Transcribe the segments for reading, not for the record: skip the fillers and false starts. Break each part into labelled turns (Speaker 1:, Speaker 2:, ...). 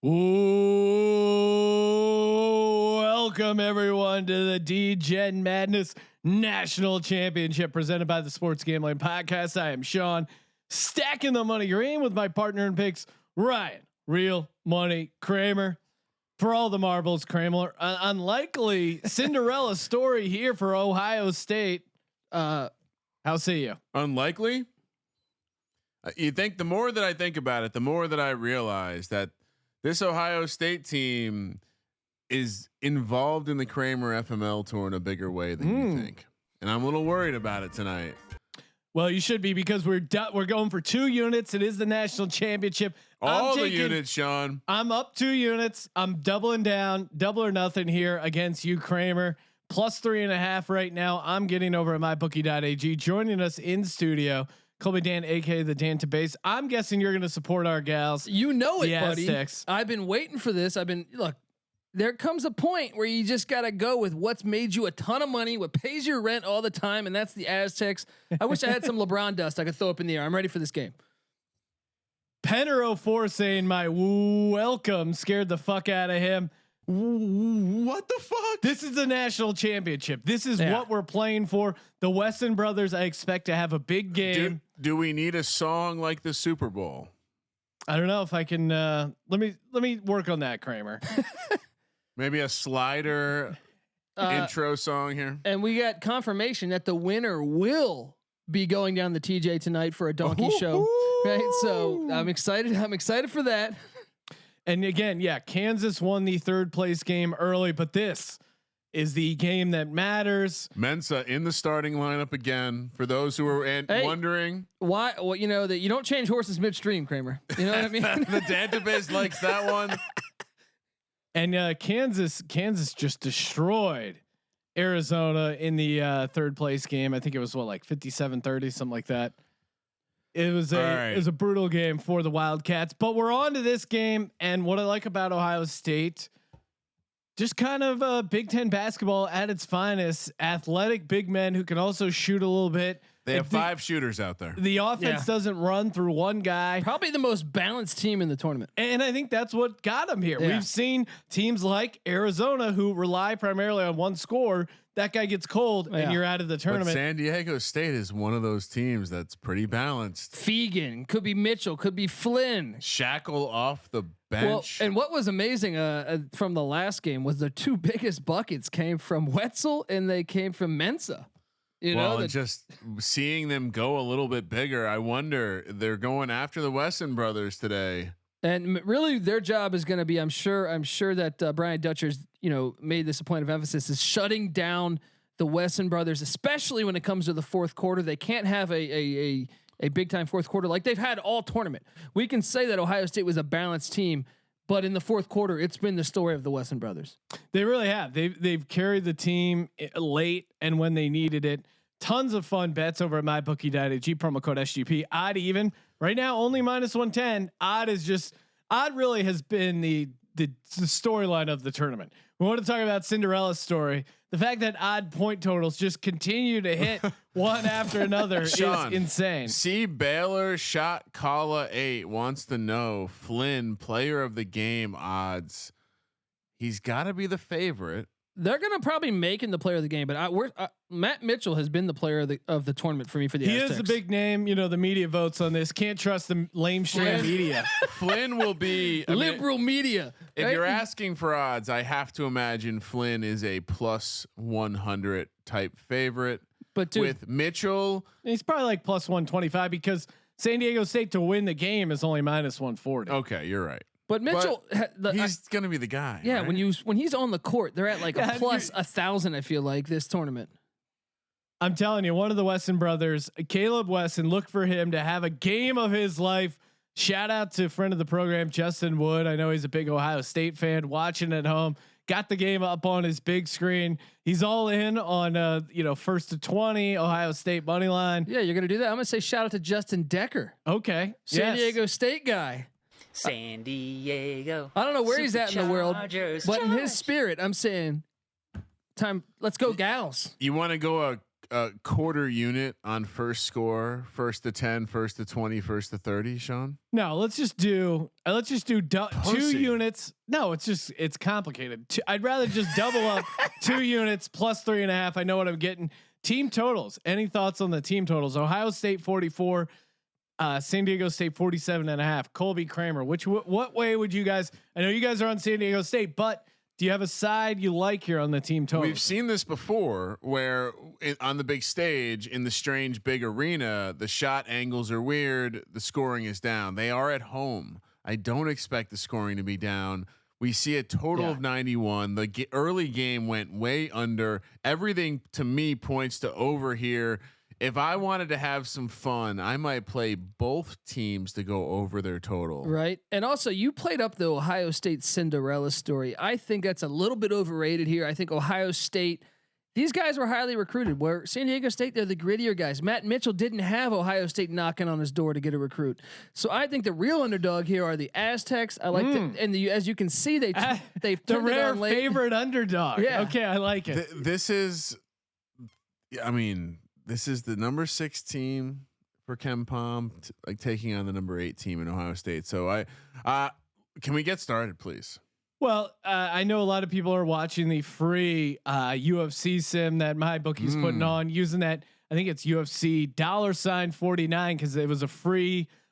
Speaker 1: Ooh, welcome everyone to the Degen Madness National Championship presented by the Sports Gambling Podcast. I am Sean, stacking the money green with my partner in picks, Ryan, Real Money Kramer. For all the marbles, Kramer. Unlikely Cinderella story here for Ohio State. How say you?
Speaker 2: Unlikely. You think the more that I think about it, the more that I realize that this Ohio State team is involved in the Kramer FML tour in a bigger way than you think, and I'm a little worried about it tonight.
Speaker 1: Well, you should be, because we're going for 2 units. It is the national championship.
Speaker 2: All the units, Sean.
Speaker 1: I'm up 2 units. I'm doubling down, double or nothing here against you, Kramer. Plus 3.5 right now. I'm getting over at mybookie.ag. Joining us in studio, Colby Dan, aka the Dan to base. I'm guessing you're going to support our gals.
Speaker 3: You know it, buddy.
Speaker 1: Aztecs.
Speaker 3: I've been waiting for this. Look. There comes a point where you just got to go with what's made you a ton of money, what pays your rent all the time, and that's the Aztecs. I wish I had some LeBron dust I could throw up in the air. I'm ready for this game.
Speaker 1: Penner 04 saying my welcome scared the fuck out of him.
Speaker 2: What the fuck?
Speaker 1: This is the national championship. This is what we're playing for. The Wesson brothers, I expect to have a big game.
Speaker 2: Do we need a song like the Super Bowl?
Speaker 1: I don't know if I can. Let me work on that, Kramer.
Speaker 2: Maybe a slider intro song here.
Speaker 3: And we got confirmation that the winner will be going down the TJ tonight for a donkey show. Right. So I'm excited. I'm excited for that.
Speaker 1: And again, Kansas won the 3rd place game early, but this is the game that matters.
Speaker 2: Mensa in the starting lineup again. For those who are wondering
Speaker 3: why, well, you know that you don't change horses midstream, Kramer. You know what I mean?
Speaker 2: The database likes that one.
Speaker 1: And Kansas just destroyed Arizona in the 3rd place game. I think it was 57-30, something like that. It was a brutal game for the Wildcats. But we're on to this game, and what I like about Ohio State, just kind of Big Ten basketball at its finest. Athletic big men who can also shoot a little bit.
Speaker 2: They have 5 shooters out there.
Speaker 1: The offense doesn't run through one guy.
Speaker 3: Probably the most balanced team in the tournament.
Speaker 1: And I think that's what got them here.
Speaker 3: Yeah.
Speaker 1: We've seen teams like Arizona who rely primarily on one score. That guy gets cold and you're out of the tournament.
Speaker 2: But San Diego State is one of those teams that's pretty balanced.
Speaker 3: Fegan, could be Mitchell, could be Flynn.
Speaker 2: Shackle off the bench.
Speaker 3: Well, and what was amazing from the last game was the 2 biggest buckets came from Wetzel and they came from Mensa.
Speaker 2: And just seeing them go a little bit bigger, I wonder, they're going after the Wesson brothers today.
Speaker 3: And really their job is going to be, I'm sure that Brian Dutcher's, made this a point of emphasis, is shutting down the Wesson brothers, especially when it comes to the 4th quarter. They can't have a big time 4th quarter like they've had all tournament. We can say that Ohio State was a balanced team, but in the 4th quarter, it's been the story of the Wesson brothers.
Speaker 1: They really have. They've carried the team late and when they needed it. Tons of fun bets over at mybookie.ag, promo code SGP. Odd even right now, only -110. Odd really has been the storyline of the tournament. We want to talk about Cinderella's story. The fact that odd point totals just continue to hit one after another
Speaker 2: Sean,
Speaker 1: is insane.
Speaker 2: See Baylor shot Kala 8 wants to know Flynn player of the game odds. He's got to be the favorite.
Speaker 3: They're gonna probably make him the player of the game, but Matt Mitchell has been the player of the tournament for me for the Aztecs.
Speaker 1: He is a big name. The media votes on this. Can't trust the lame shit media.
Speaker 2: Flynn will be
Speaker 3: liberal media.
Speaker 2: If you're asking for odds, I have to imagine Flynn is a +100 type favorite.
Speaker 3: But dude,
Speaker 2: with Mitchell,
Speaker 1: he's probably like +125 because San Diego State to win the game is only -140.
Speaker 2: Okay, you're right.
Speaker 3: But Mitchell,
Speaker 2: he's going to be the guy.
Speaker 3: Yeah,
Speaker 2: right?
Speaker 3: when he's on the court, they're at like a plus 1,000. I feel like this tournament.
Speaker 1: I'm telling you, one of the Wesson brothers, Caleb Wesson, look for him to have a game of his life. Shout out to friend of the program, Justin Wood. I know he's a big Ohio State fan, watching at home. Got the game up on his big screen. He's all in on first to 20 Ohio State money line.
Speaker 3: Yeah, you're gonna do that. I'm gonna say shout out to Justin Decker.
Speaker 1: Okay,
Speaker 3: San Diego State guy.
Speaker 4: San Diego.
Speaker 3: I don't know where he's at in the world, but in his spirit, I'm saying, let's go, gals.
Speaker 2: You want to go quarter unit on first score, first to 10, first to 20, first to 30, Sean?
Speaker 1: No, let's just do 2
Speaker 2: Pussy.
Speaker 1: units. No, it's complicated. I'd rather just double up 2 units plus 3.5. I know what I'm getting. Team totals. Any thoughts on the team totals? Ohio State 44, San Diego State 47.5. Colby Kramer. What way would you guys? I know you guys are on San Diego State, but do you have a side you like here on the team totals?
Speaker 2: We've seen this before, where on the big stage in the strange big arena, the shot angles are weird. The scoring is down. They are at home. I don't expect the scoring to be down. We see a total of 91. The early game went way under. Everything to me points to over here. If I wanted to have some fun, I might play both teams to go over their total.
Speaker 3: Right. And also, you played up the Ohio State Cinderella story. I think that's a little bit overrated here. I think Ohio State, these guys were highly recruited. Where San Diego State, they're the grittier guys. Matt Mitchell didn't have Ohio State knocking on his door to get a recruit. So I think the real underdog here are the Aztecs. I like and as you can see, they've
Speaker 1: the
Speaker 3: turned it
Speaker 1: rare
Speaker 3: on late.
Speaker 1: favorite underdog.
Speaker 3: Yeah.
Speaker 1: Okay, I like it.
Speaker 2: This is, I mean, this is the number 6 team for Ken Palm, like taking on the number 8 team in Ohio State. So can we get started, please?
Speaker 1: Well, I know a lot of people are watching the free UFC sim that my bookie's putting on, using that. I think it's UFC $49 because it was a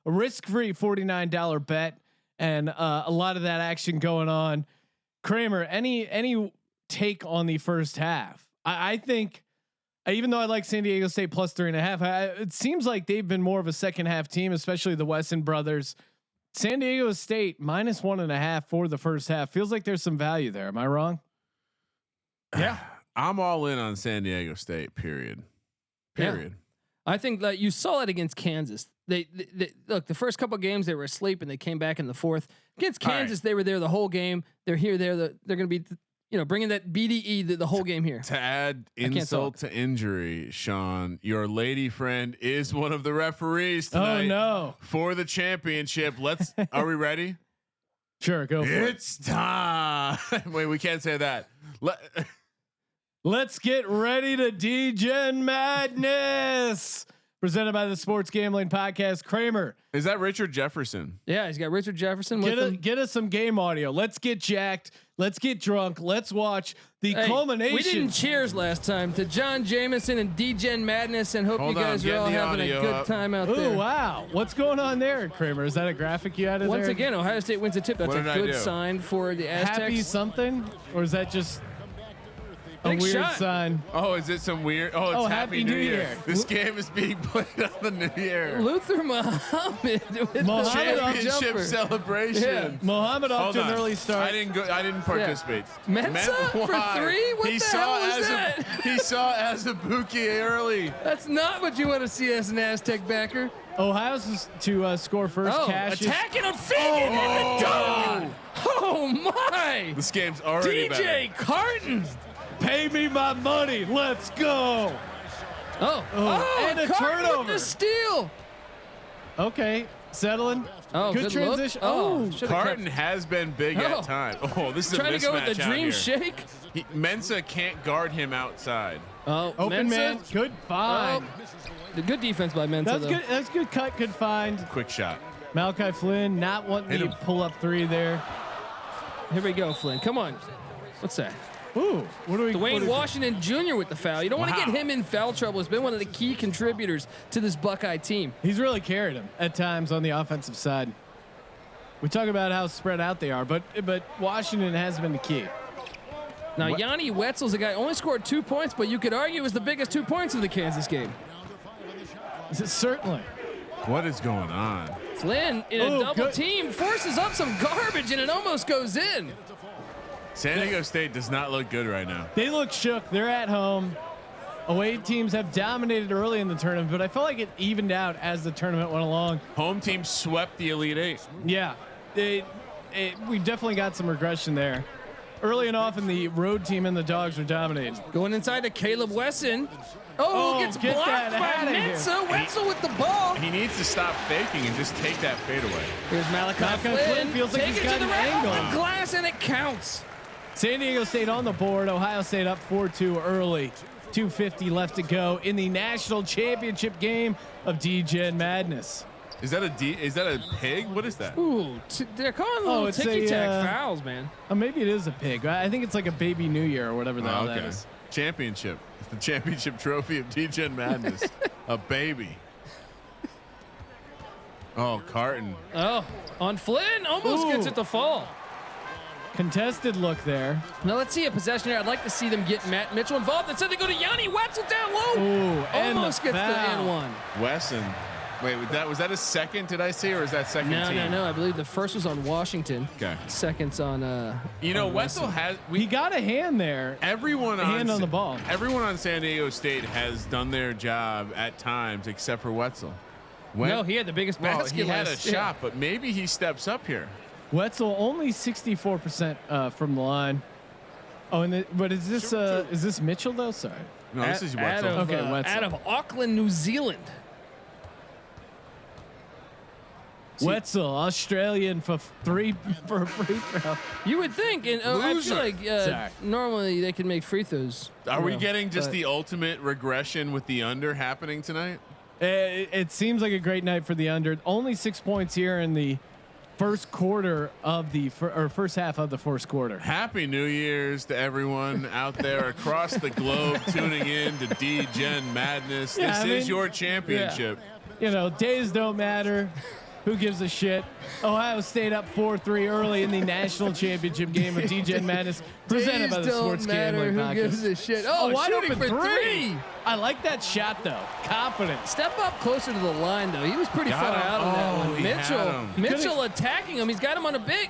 Speaker 1: risk-free $49 bet, and a lot of that action going on. Kramer, any take on the first half? I think. Even though I like San Diego State plus 3.5, it seems like they've been more of a second half team, especially the Wesson brothers. San Diego State minus 1.5 for the first half. Feels like there's some value there. Am I wrong?
Speaker 3: Yeah,
Speaker 2: I'm all in on San Diego State. Period.
Speaker 3: Yeah. I think that you saw it against Kansas. They look, the first couple of games they were asleep and they came back in the fourth. Against Kansas, they were there the whole game. They're here. They're going to be. Bringing that BDE the whole game here.
Speaker 2: To add insult to injury, Sean, your lady friend is one of the referees tonight.
Speaker 1: Oh no!
Speaker 2: For the championship. Are we ready?
Speaker 1: Sure, go for it.
Speaker 2: It's time. Wait, we can't say that.
Speaker 1: Let's get ready to Degen Madness. Presented by the Sports Gambling Podcast. Kramer.
Speaker 2: Is that Richard Jefferson?
Speaker 3: Yeah, he's got Richard Jefferson with him.
Speaker 1: Get us some game audio. Let's get jacked. Let's get drunk. Let's watch the culmination.
Speaker 3: We didn't cheers last time to John Jameson and Degen Madness, and hope you guys are all having a good time out there.
Speaker 1: Oh wow, what's going on there, Kramer? Is that a graphic you added?
Speaker 3: Once
Speaker 1: there?
Speaker 3: again, Ohio State wins a tip. That's a good sign for the Aztecs.
Speaker 1: Happy something, or is that just a
Speaker 3: Big
Speaker 1: weird
Speaker 3: shot.
Speaker 1: sign?
Speaker 2: Oh, is it some weird? Oh, it's Happy New Year. This game is being played on the New Year.
Speaker 3: Luther Muhammad with the
Speaker 2: Championship
Speaker 3: jumper.
Speaker 2: celebration.
Speaker 3: Yeah.
Speaker 1: Mohammed off to an early start.
Speaker 2: I didn't participate.
Speaker 3: Mensa for 3? What the hell was that?
Speaker 2: He saw Azubuike early.
Speaker 3: That's not what you want to see as an Aztec backer.
Speaker 1: Ohio's to score first. Cash
Speaker 3: attacking a Fagan in the dog. Oh my!
Speaker 2: This game's already
Speaker 3: DJ Carton.
Speaker 1: Pay me my money. Let's go. And a
Speaker 3: Carton
Speaker 1: turnover.
Speaker 3: with the steal.
Speaker 1: Okay, settling.
Speaker 3: Oh,
Speaker 1: good transition. Oh,
Speaker 2: Carton has been big at times. Oh, this is
Speaker 3: trying
Speaker 2: a mismatch
Speaker 3: to go with the dream
Speaker 2: here.
Speaker 3: shake.
Speaker 2: Mensa can't guard him outside.
Speaker 3: Oh,
Speaker 1: open
Speaker 3: Mensa.
Speaker 1: man. Good find.
Speaker 3: The good defense by Mensa.
Speaker 1: That's good. That's good cut. Good find.
Speaker 2: Quick shot.
Speaker 1: Malachi Flynn not wanting to pull up 3 there.
Speaker 3: Here we go, Flynn. Come on. What's that?
Speaker 1: Ooh, what do we?
Speaker 3: Dwayne Washington Jr. with the foul. You don't want to get him in foul trouble. He's been one of the key contributors to this Buckeye team.
Speaker 1: He's really carried him at times on the offensive side. We talk about how spread out they are, but Washington has been the key.
Speaker 3: Now Yanni Wetzel's a guy only scored 2 points, but you could argue is the biggest 2 points of the Kansas game.
Speaker 1: Certainly.
Speaker 2: What is going on?
Speaker 3: Flynn in a double team forces up some garbage and it almost goes in.
Speaker 2: San Diego State does not look good right now.
Speaker 1: They look shook. They're at home. Away teams have dominated early in the tournament, but I felt like it evened out as the tournament went along.
Speaker 2: Home team swept the Elite Eight.
Speaker 1: Yeah, we definitely got some regression there. Early and often, the road team and the Dogs are dominating.
Speaker 3: Going inside to Caleb Wesson. Oh, gets blocked by Mensa. Wetzel with the ball.
Speaker 2: He needs to stop faking and just take that fade away.
Speaker 3: Here's Malachi Flynn.
Speaker 1: Feels like
Speaker 3: Take
Speaker 1: he's
Speaker 3: it
Speaker 1: got
Speaker 3: to the
Speaker 1: an angle.
Speaker 3: red glass, and it counts.
Speaker 1: San Diego State on the board. Ohio State up 4-2 early. 2:50 left to go in the national championship game of Degen Madness.
Speaker 2: Is that a pig? What is that?
Speaker 3: Ooh, they're calling little ticky tack fouls, man.
Speaker 1: Oh, maybe it is a pig. I think it's like a baby New Year or whatever the hell that is.
Speaker 2: Championship. It's the championship trophy of Degen Madness. A baby. Oh, Carton.
Speaker 3: Oh, on Flynn, almost gets it to fall.
Speaker 1: Contested look there.
Speaker 3: Now let's see a possession here. I'd like to see them get Matt Mitchell involved. Instead they go to Yanni Wetzel down low.
Speaker 1: Ooh,
Speaker 3: Almost gets the and one.
Speaker 2: Wesson. Wait, was that a second? Did I see, or is that second team?
Speaker 3: No. I believe the first was on Washington.
Speaker 2: Okay.
Speaker 3: Second's on.
Speaker 2: Wetzel has.
Speaker 1: He got a hand there.
Speaker 2: Everyone
Speaker 1: on the ball.
Speaker 2: Everyone on San Diego State has done their job at times, except for Wetzel.
Speaker 3: No, he had the biggest basket.
Speaker 2: He had a shot, but maybe he steps up here.
Speaker 1: Wetzel only 64% from the line. Oh, but is this Mitchell though? Sorry.
Speaker 2: No, this is Wetzel.
Speaker 1: Wetzel.
Speaker 3: Out of Auckland, New Zealand.
Speaker 1: Wetzel, Australian for free throw.
Speaker 3: You would think, and I feel like normally they can make free throws.
Speaker 2: Are we getting just the ultimate regression with the under happening tonight?
Speaker 1: It seems like a great night for the under. Only 6 points here in the first quarter of the first half of the first quarter.
Speaker 2: Happy New Year's to everyone out there across the globe tuning in to Degen Madness. This is your championship.
Speaker 1: Yeah. Days don't matter. Who gives a shit? Ohio State up 4-3 early in the national championship game of Degen Madness, presented by the Sports Gambling Podcast.
Speaker 3: Who gives a shit? Oh,
Speaker 1: wide
Speaker 3: shooting
Speaker 1: open
Speaker 3: for three.
Speaker 1: I like that shot though. Confident.
Speaker 3: Step up closer to the line though. He was pretty far out of that one. Mitchell attacking him. He's got him on a big.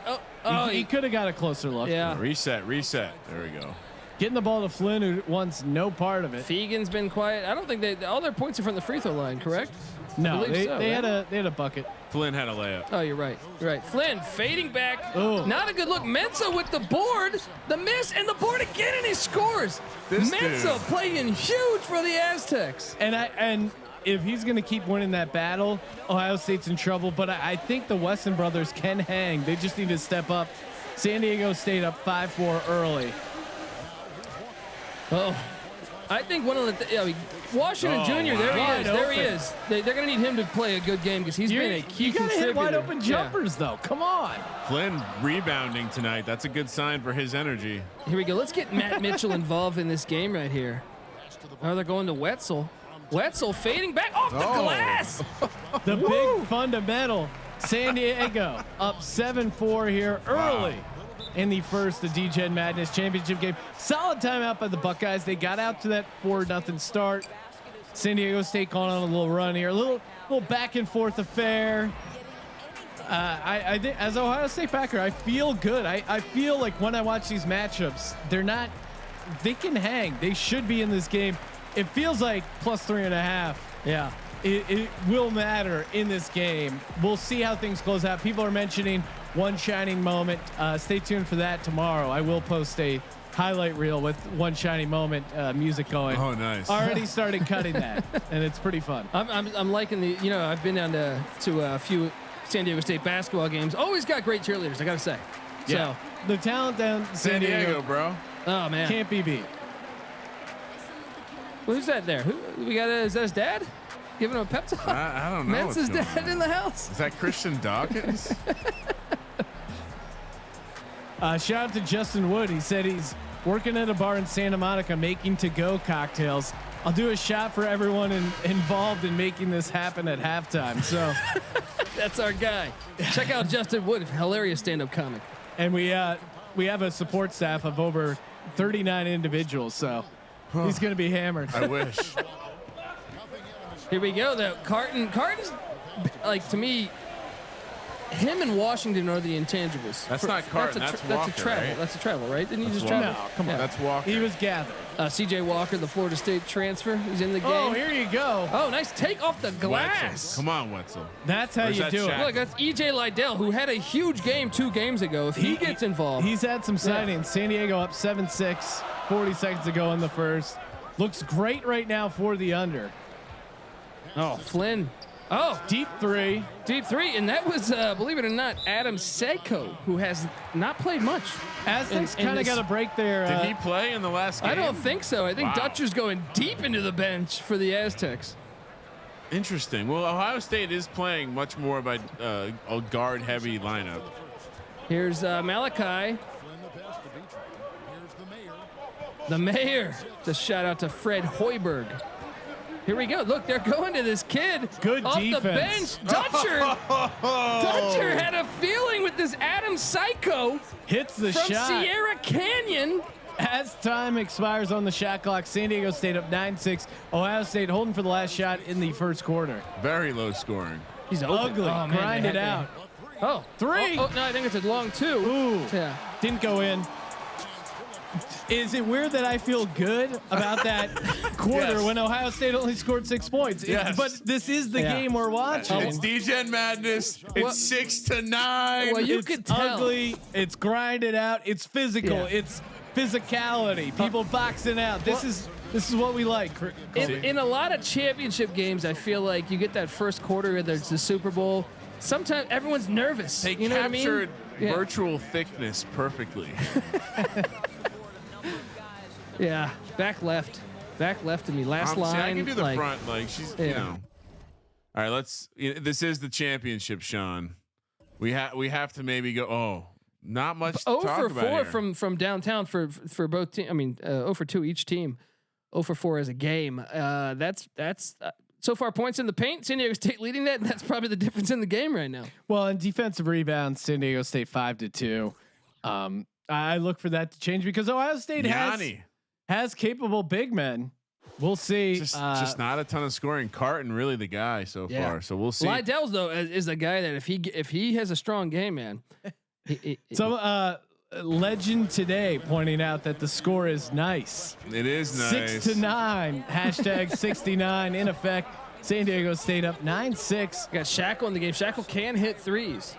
Speaker 1: He could have got a closer look.
Speaker 3: Yeah.
Speaker 2: Reset. There we go.
Speaker 1: Getting the ball to Flynn, who wants no part of it.
Speaker 3: Fegan's been quiet. I don't think all their points are from the free throw line, correct?
Speaker 1: No, they had a bucket.
Speaker 2: Flynn had a layup.
Speaker 3: Oh, you're right. Flynn fading back.
Speaker 1: Oh.
Speaker 3: Not a good look. Mensah with the board, the miss, and the board again, and he scores. Mensah playing huge for the Aztecs.
Speaker 1: And if he's going to keep winning that battle, Ohio State's in trouble. But I think the Wesson brothers can hang. They just need to step up. San Diego State up 5-4 early.
Speaker 3: Oh, I think one of the Washington Jr. There he is. They're going to need him to play a good game because he's been a key contributor. You got to hit wide open
Speaker 1: jumpers though. Come on.
Speaker 2: Flynn rebounding tonight. That's a good sign for his energy.
Speaker 3: Here we go. Let's get Matt Mitchell involved in this game right here. Oh, they're going to Wetzel. Wetzel fading back off the glass.
Speaker 1: The big fundamental. San Diego up 7-4 here early. In the first, the Degen Madness championship game. Solid timeout by the Buckeyes. They got out to that 4-0 start. San Diego State calling on a little run here. A little back and forth affair. I think as Ohio State backer, I feel good. I feel like when I watch these matchups, they can hang. They should be in this game. It feels like +3.5.
Speaker 3: Yeah.
Speaker 1: It will matter in this game. We'll see how things close out. People are mentioning one shining moment. Stay tuned for that tomorrow. I will post a highlight reel with one shining moment music going.
Speaker 2: Oh, nice.
Speaker 1: Already started cutting that, and it's pretty fun.
Speaker 3: I'm liking the. I've been down to a few San Diego State basketball games. Always got great cheerleaders, I gotta say.
Speaker 1: Yeah. So the talent down
Speaker 2: San Diego, bro.
Speaker 3: Oh man,
Speaker 1: can't be beat.
Speaker 3: Who's that there? Who we got? Is that his dad? Giving him a pep talk?
Speaker 2: I don't know.
Speaker 3: Mensa's dad in the house.
Speaker 2: Is that Christian Dawkins?
Speaker 1: Shout out to Justin Wood. He said he's working at a bar in Santa Monica making to-go cocktails. I'll do a shot for everyone involved in making this happen at halftime. So
Speaker 3: that's our guy. Check out Justin Wood, hilarious stand-up comic.
Speaker 1: And we have a support staff of over 39 individuals. So he's going to be hammered.
Speaker 2: I wish.
Speaker 3: Here we go. The Carton's like, to me, him and Washington are the intangibles.
Speaker 2: That's not Carton. That's Walker.
Speaker 3: That's a travel.
Speaker 2: Right?
Speaker 3: That's a travel, right? Didn't you just
Speaker 2: Walker.
Speaker 3: travel?
Speaker 1: No, come on.
Speaker 2: That's Walker.
Speaker 1: He was gathered.
Speaker 3: CJ Walker, the Florida State transfer, he's in the game.
Speaker 1: Oh, here you go.
Speaker 3: Oh, nice take off the glass.
Speaker 2: Wetzel. Come on, Wetzel.
Speaker 1: That's how you do it.
Speaker 3: Look, that's EJ Liddell, who had a huge game 2 games ago. If he gets involved.
Speaker 1: He's had some signings. San Diego up 7-6, 40 seconds to go in the first. Looks great right now for the under.
Speaker 3: Oh, Flynn Oh,
Speaker 1: Deep three.
Speaker 3: and that was, believe it or not, Adam Seiko, who has not played much.
Speaker 1: Aztecs
Speaker 3: in
Speaker 1: kind of
Speaker 3: this-
Speaker 1: got to break their.
Speaker 2: Did he play in the last game?
Speaker 3: I don't think so. I think
Speaker 2: Wow.
Speaker 3: Dutcher's going deep into the bench for the Aztecs.
Speaker 2: Interesting. Well, Ohio State is playing much more of a guard-heavy lineup.
Speaker 3: Here's Malachi. The mayor. Just shout out to Fred Hoiberg. Here we go. Look, they're going to this kid.
Speaker 1: Good
Speaker 3: off
Speaker 1: defense.
Speaker 3: the bench. Dutcher had a feeling with this Adam Psycho
Speaker 1: Hits the
Speaker 3: from
Speaker 1: shot.
Speaker 3: Sierra Canyon.
Speaker 1: As time expires on the shot clock, San Diego State up 9-6. Ohio State holding for the last shot in the first quarter.
Speaker 2: Very low scoring.
Speaker 3: He's open.
Speaker 1: Ugly.
Speaker 3: Oh, man,
Speaker 1: Grind
Speaker 3: they
Speaker 1: it
Speaker 3: had
Speaker 1: out.
Speaker 3: Oh,
Speaker 1: Three.
Speaker 3: Oh, no, I think it's a long two.
Speaker 1: Ooh.
Speaker 3: Yeah.
Speaker 1: Didn't go in. Is it weird that I feel good about that quarter
Speaker 2: Yes.
Speaker 1: when Ohio State only scored 6 points?
Speaker 2: Yes.
Speaker 1: But this is the
Speaker 3: Yeah.
Speaker 1: game we're watching.
Speaker 2: It's Degen Madness. It's
Speaker 3: Well-
Speaker 2: 6-9.
Speaker 3: Well, you
Speaker 1: It's
Speaker 3: could tell.
Speaker 1: ugly. It's grinded out. It's physical.
Speaker 3: Yeah.
Speaker 1: It's physicality. People boxing out. This is what we like.
Speaker 3: In a lot of championship games, I feel like you get that first quarter, whether it's the Super Bowl. Sometimes everyone's nervous.
Speaker 2: They
Speaker 3: you know
Speaker 2: captured
Speaker 3: what I mean?
Speaker 2: virtual thickness perfectly.
Speaker 3: Yeah. Back left to me. Last line.
Speaker 2: See, I can do the
Speaker 3: like,
Speaker 2: front. Like she's, you
Speaker 3: Yeah.
Speaker 2: know. All right, this is the championship, Sean. We have to maybe go. Oh, not much to
Speaker 3: 0
Speaker 2: talk
Speaker 3: for
Speaker 2: about
Speaker 3: 4
Speaker 2: here.
Speaker 3: from downtown for both teams. I mean, 0 for 2 each team. 0 for 4 as a game. That's so far points in the paint. San Diego State leading that. And that's probably the difference in the game right now.
Speaker 1: Well, in defensive rebounds, San Diego State 5-2. I look for that to change because Ohio State has capable big men. We'll see.
Speaker 2: Just not a ton of scoring. Carton really the guy so
Speaker 3: Yeah.
Speaker 2: far. So we'll see.
Speaker 3: Lydell's though is a guy that if he has a strong game, man.
Speaker 1: Legend today pointing out that the score is nice.
Speaker 2: It is nice.
Speaker 1: 6-9. Hashtag 69 in effect. San Diego State up 9-6.
Speaker 3: Got Shackle in the game. Shackle can hit threes.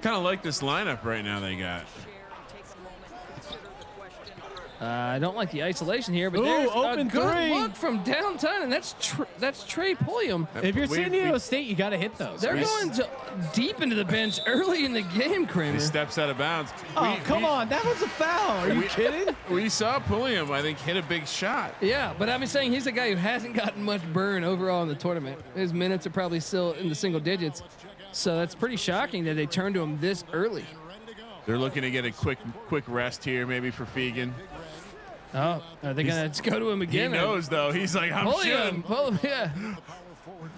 Speaker 2: Kind of like this lineup right now they got.
Speaker 3: I don't like the isolation here, but
Speaker 1: Ooh,
Speaker 3: there's
Speaker 1: open
Speaker 3: a good
Speaker 1: three.
Speaker 3: look from downtown, and that's Trey Pulliam.
Speaker 1: If you're
Speaker 2: We-
Speaker 1: San Diego
Speaker 2: we-
Speaker 1: State, you got to hit those.
Speaker 3: They're
Speaker 1: right?
Speaker 3: going deep into the bench early in the game, Kramer.
Speaker 2: He steps out of bounds.
Speaker 1: Oh, come on. That was a foul. Are you
Speaker 2: we-
Speaker 1: kidding?
Speaker 2: We saw Pulliam, I think, hit a big shot.
Speaker 3: Yeah, but I'm saying he's a guy who hasn't gotten much burn overall in the tournament. His minutes are probably still in the single digits. So that's pretty shocking that they turned to him this early.
Speaker 2: They're looking to get a quick rest here, maybe for Fegan.
Speaker 3: Oh, are they going to go to him
Speaker 2: He
Speaker 3: again?
Speaker 2: knows though. He's like, I'm shooting.
Speaker 3: Pulliam, yeah.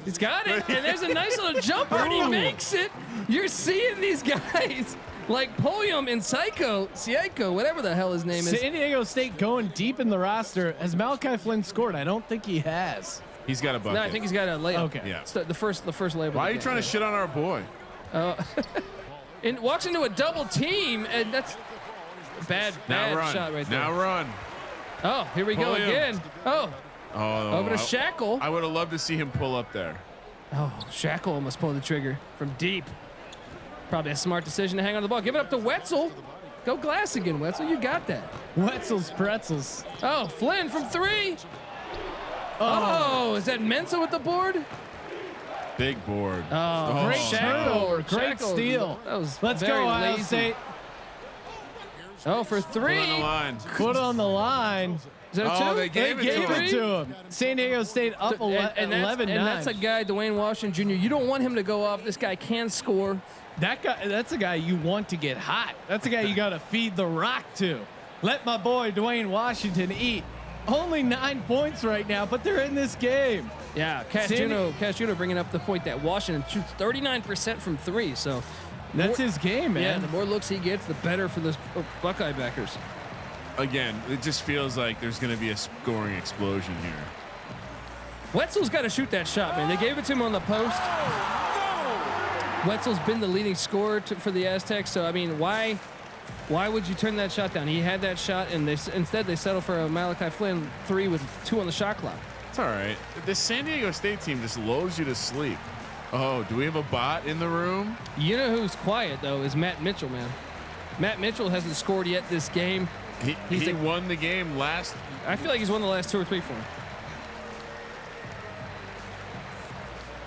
Speaker 3: He's got it, and there's a nice little jumper, and he makes it. You're seeing these guys like Pulliam and Psycho, whatever the hell his name is.
Speaker 1: San Diego State going deep in the roster. Has Malachi Flynn scored? I don't think he has.
Speaker 2: He's got a bucket.
Speaker 3: No, I think he's got a layup.
Speaker 1: Okay.
Speaker 2: Yeah.
Speaker 3: It's the first layup.
Speaker 2: Why are you trying to shit on our boy?
Speaker 3: And walks into a double team, and that's a bad
Speaker 2: Now run.
Speaker 3: shot right there.
Speaker 2: Now run.
Speaker 3: Oh, here we go
Speaker 2: Pulliam.
Speaker 3: again. Oh,
Speaker 2: Oh,
Speaker 3: over to Shackle.
Speaker 2: I would have loved to see him pull up there.
Speaker 3: Oh, Shackle almost pulled the trigger from deep. Probably a smart decision to hang on the ball. Give it up to Wetzel. Go glass again, Wetzel. You got that.
Speaker 1: Wetzel's pretzels.
Speaker 3: Oh, Flynn from 3. Oh, is that Mensa with the board?
Speaker 2: Big board.
Speaker 3: Oh,
Speaker 1: Great
Speaker 3: Shackle.
Speaker 1: turnover. Great
Speaker 3: Shackle.
Speaker 1: steal.
Speaker 3: That was
Speaker 1: Let's
Speaker 3: very
Speaker 1: go, Ohio
Speaker 3: lazy.
Speaker 1: State.
Speaker 3: Oh, for 3.
Speaker 2: Put on the line.
Speaker 1: Put on the line.
Speaker 3: Is that a 2?
Speaker 2: Oh, they
Speaker 1: They
Speaker 2: gave
Speaker 1: gave
Speaker 2: it
Speaker 1: it to him. San Diego State up 11-9.
Speaker 3: And that's a guy, Dwayne Washington Jr. You don't want him to go off. This guy can score.
Speaker 1: That guy. That's a guy you want to get hot. That's a guy you got to feed the rock to. Let my boy Dwayne Washington eat. Only 9 points right now, but they're in this game.
Speaker 3: Yeah, Cash Juno bringing up the point that Washington shoots 39% from 3. So
Speaker 1: That's his game,
Speaker 3: yeah,
Speaker 1: man.
Speaker 3: the more looks he gets, the better for those Buckeye backers.
Speaker 2: Again, it just feels like there's going to be a scoring explosion here.
Speaker 3: Wetzel's got to shoot that shot, man. They gave it to him on the post. Wetzel's been the leading scorer for the Aztecs, so I mean, why would you turn that shot down? He had that shot, and instead they settle for a Malachi Flynn 3 with 2 on the shot clock.
Speaker 2: It's all right. This San Diego State team just lulls you to sleep. Oh, do we have a bot in the room?
Speaker 3: You know who's quiet though is Matt Mitchell, man. Matt Mitchell hasn't scored yet this game.
Speaker 2: He won the game last.
Speaker 3: I feel like he's won the last 2 or 3 for him.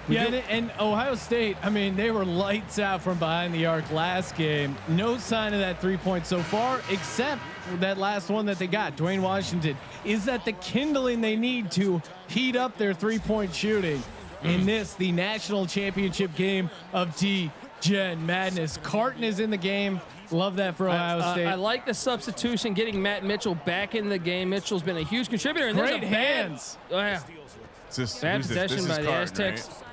Speaker 1: Yeah, and Ohio State, I mean, they were lights out from behind the arc last game. No sign of that 3-point so far, except that last one that they got, Dwayne Washington. Is that the kindling they need to heat up their 3-point shooting in this, the national championship game of Degen Madness? Carton is in the game. Love that for Ohio State.
Speaker 3: I like the substitution, getting Matt Mitchell back in the game. Mitchell's been a huge contributor. And
Speaker 1: Great hands.
Speaker 3: Yeah. Bad possession by the Aztecs. Right?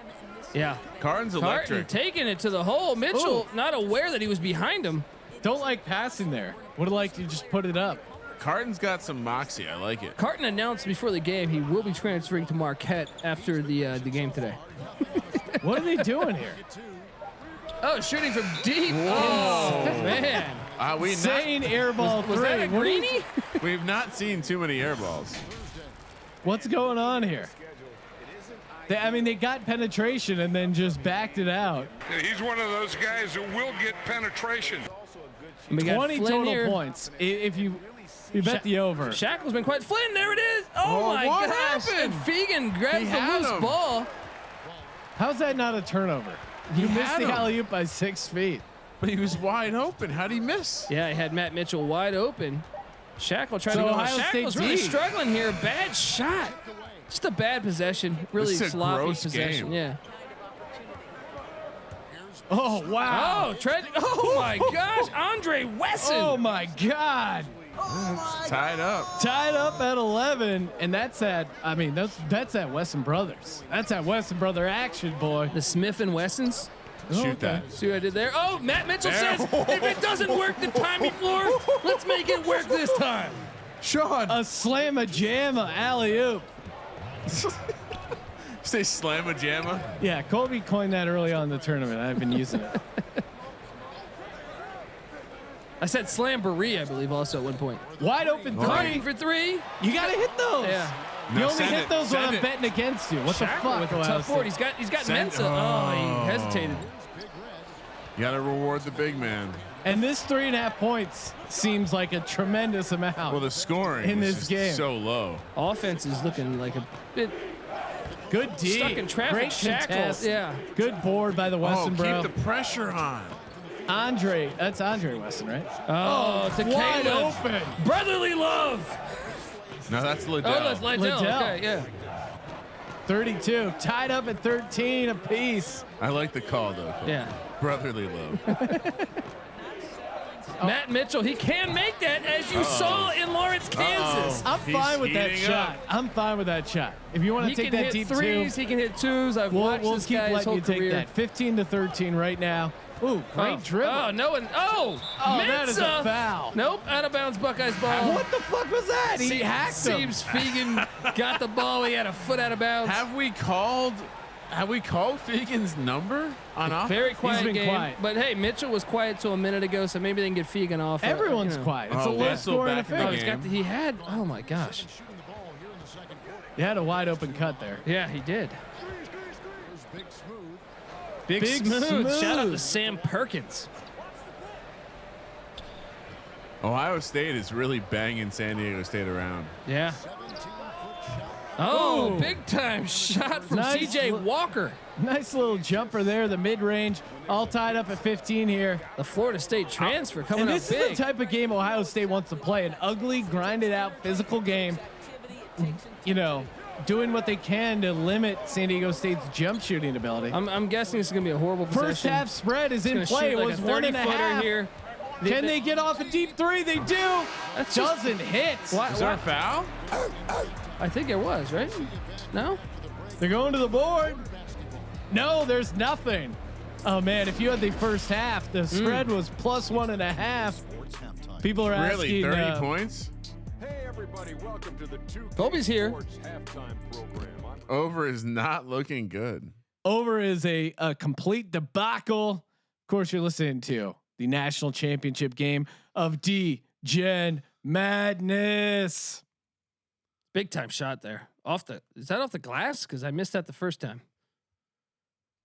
Speaker 3: Yeah.
Speaker 2: Carton's electric.
Speaker 3: Taking it to the hole. Mitchell not aware that he was behind him.
Speaker 1: Don't like passing there. Would have liked to just put it up.
Speaker 2: Carton's got some moxie. I like it.
Speaker 3: Carton announced before the game he will be transferring to Marquette after the game today.
Speaker 1: What are they doing here?
Speaker 3: Oh, shooting from deep.
Speaker 2: Whoa.
Speaker 3: Oh, man.
Speaker 1: Insane air ball
Speaker 3: was
Speaker 1: three.
Speaker 3: that a greenie?
Speaker 2: We've not seen too many air balls.
Speaker 1: What's going on here? They got penetration and then just backed it out.
Speaker 5: He's one of those guys who will get penetration.
Speaker 1: 20 total points. If you bet the over.
Speaker 3: Shackle's been quite. Flynn, there it is. Oh my gosh.
Speaker 2: Happened?
Speaker 3: And Fegan grabs the loose ball.
Speaker 1: How's that not a turnover? You missed the alley-oop by 6 feet.
Speaker 2: But he was wide open. How'd he miss?
Speaker 3: Yeah, he had Matt Mitchell wide open. Shackle tried to go. Shackle's really struggling here. Bad shot. Just a bad possession. Really sloppy possession. Game. Yeah.
Speaker 1: Oh, wow.
Speaker 3: Oh, my gosh. Andre Wesson.
Speaker 1: Oh, my God.
Speaker 2: Tied up.
Speaker 1: Tied up at 11. And that's at Wesson Brothers. That's at Wesson Brother action, boy.
Speaker 3: The Smith and Wessons.
Speaker 2: Shoot that.
Speaker 3: See what I did there? Oh, Matt Mitchell says, if it doesn't work the time before, let's make it work this time.
Speaker 2: Sean.
Speaker 1: A slam-a-jamma alley-oop.
Speaker 2: Say slam-a-jamma?
Speaker 1: Yeah, Colby coined that early on in the tournament. I've been using it.
Speaker 3: I said slamboree, I believe, also at one point.
Speaker 1: Wide open three.
Speaker 3: Carton for three.
Speaker 1: You got to hit those.
Speaker 3: Yeah.
Speaker 1: You only hit those when I'm betting against you. What the fuck?
Speaker 3: With a tough board. He's got Mensa. Oh, he hesitated.
Speaker 2: You got to reward the big man.
Speaker 1: And this 3.5 points seems like a tremendous amount.
Speaker 2: Well, the scoring
Speaker 1: in this
Speaker 2: just
Speaker 1: game
Speaker 2: so low.
Speaker 3: Offense is looking like a bit
Speaker 1: good D.
Speaker 3: Stuck in traffic.
Speaker 1: Great
Speaker 3: Shackle. Yeah.
Speaker 1: Good board by the Wesson bro.
Speaker 2: Keep the pressure on.
Speaker 1: That's Andre Wesson, right?
Speaker 3: Oh, to
Speaker 1: wide open.
Speaker 3: Brotherly love.
Speaker 2: No, that's Liddell.
Speaker 3: Oh, that's Liddell. Okay, yeah.
Speaker 1: 32, tied up at 13 apiece.
Speaker 2: I like the call though.
Speaker 3: Yeah.
Speaker 2: Brotherly love.
Speaker 3: Matt Mitchell, he can make that, as you saw in Lawrence, Kansas.
Speaker 1: I'm fine with that shot. I'm fine with that shot. If you want to take that deep
Speaker 3: threes, he can hit twos.
Speaker 1: We'll keep letting you take that. 15 to 13 right now. Ooh, great dribble.
Speaker 3: Oh, no one. Oh,
Speaker 1: that is a foul.
Speaker 3: Nope, out of bounds, Buckeyes ball.
Speaker 1: What the fuck was that? He hacked him.
Speaker 3: Seems Fegan got the ball. He had a foot out of bounds.
Speaker 2: Have we called Fegan's number on offense?
Speaker 3: Very quiet
Speaker 1: He's been
Speaker 3: game.
Speaker 1: quiet.
Speaker 3: But hey, Mitchell was quiet till a minute ago, so maybe they can get Fegan off.
Speaker 1: Everyone's quiet. It's a low scoring affair.
Speaker 3: He had. Oh my gosh.
Speaker 1: He had a wide open cut there.
Speaker 3: Yeah, he did.
Speaker 1: Big smooth.
Speaker 3: Shout out to Sam Perkins.
Speaker 2: Ohio State is really banging San Diego State around.
Speaker 3: Yeah. Oh,
Speaker 1: Ooh.
Speaker 3: big time shot from CJ Walker.
Speaker 1: Nice little jumper there, the mid range, all tied up at 15 here.
Speaker 3: The Florida State transfer coming
Speaker 1: and
Speaker 3: up
Speaker 1: this
Speaker 3: big.
Speaker 1: is the type of game Ohio State wants to play, an ugly, grinded out physical game. You know, doing what they can to limit San Diego State's jump shooting ability.
Speaker 3: I'm guessing this is going to be a horrible possession.
Speaker 1: First half spread is in play. It was 1.5
Speaker 3: here.
Speaker 1: Can they get off a deep three? They do. That doesn't hit.
Speaker 2: Is there a foul?
Speaker 3: I think it was, right? No?
Speaker 1: They're going to the board. No, there's nothing. Oh, man, if you had the first half, the spread was plus 1.5. People are asking.
Speaker 2: Really? 30 points?
Speaker 5: Hey, everybody, welcome to the
Speaker 3: Colby's here.
Speaker 5: halftime program.
Speaker 2: Over is not looking good.
Speaker 1: Over is a complete debacle. Of course, you're listening to the national championship game of Degen Madness.
Speaker 3: Big time shot there. Is that off the glass? Because I missed that the first time.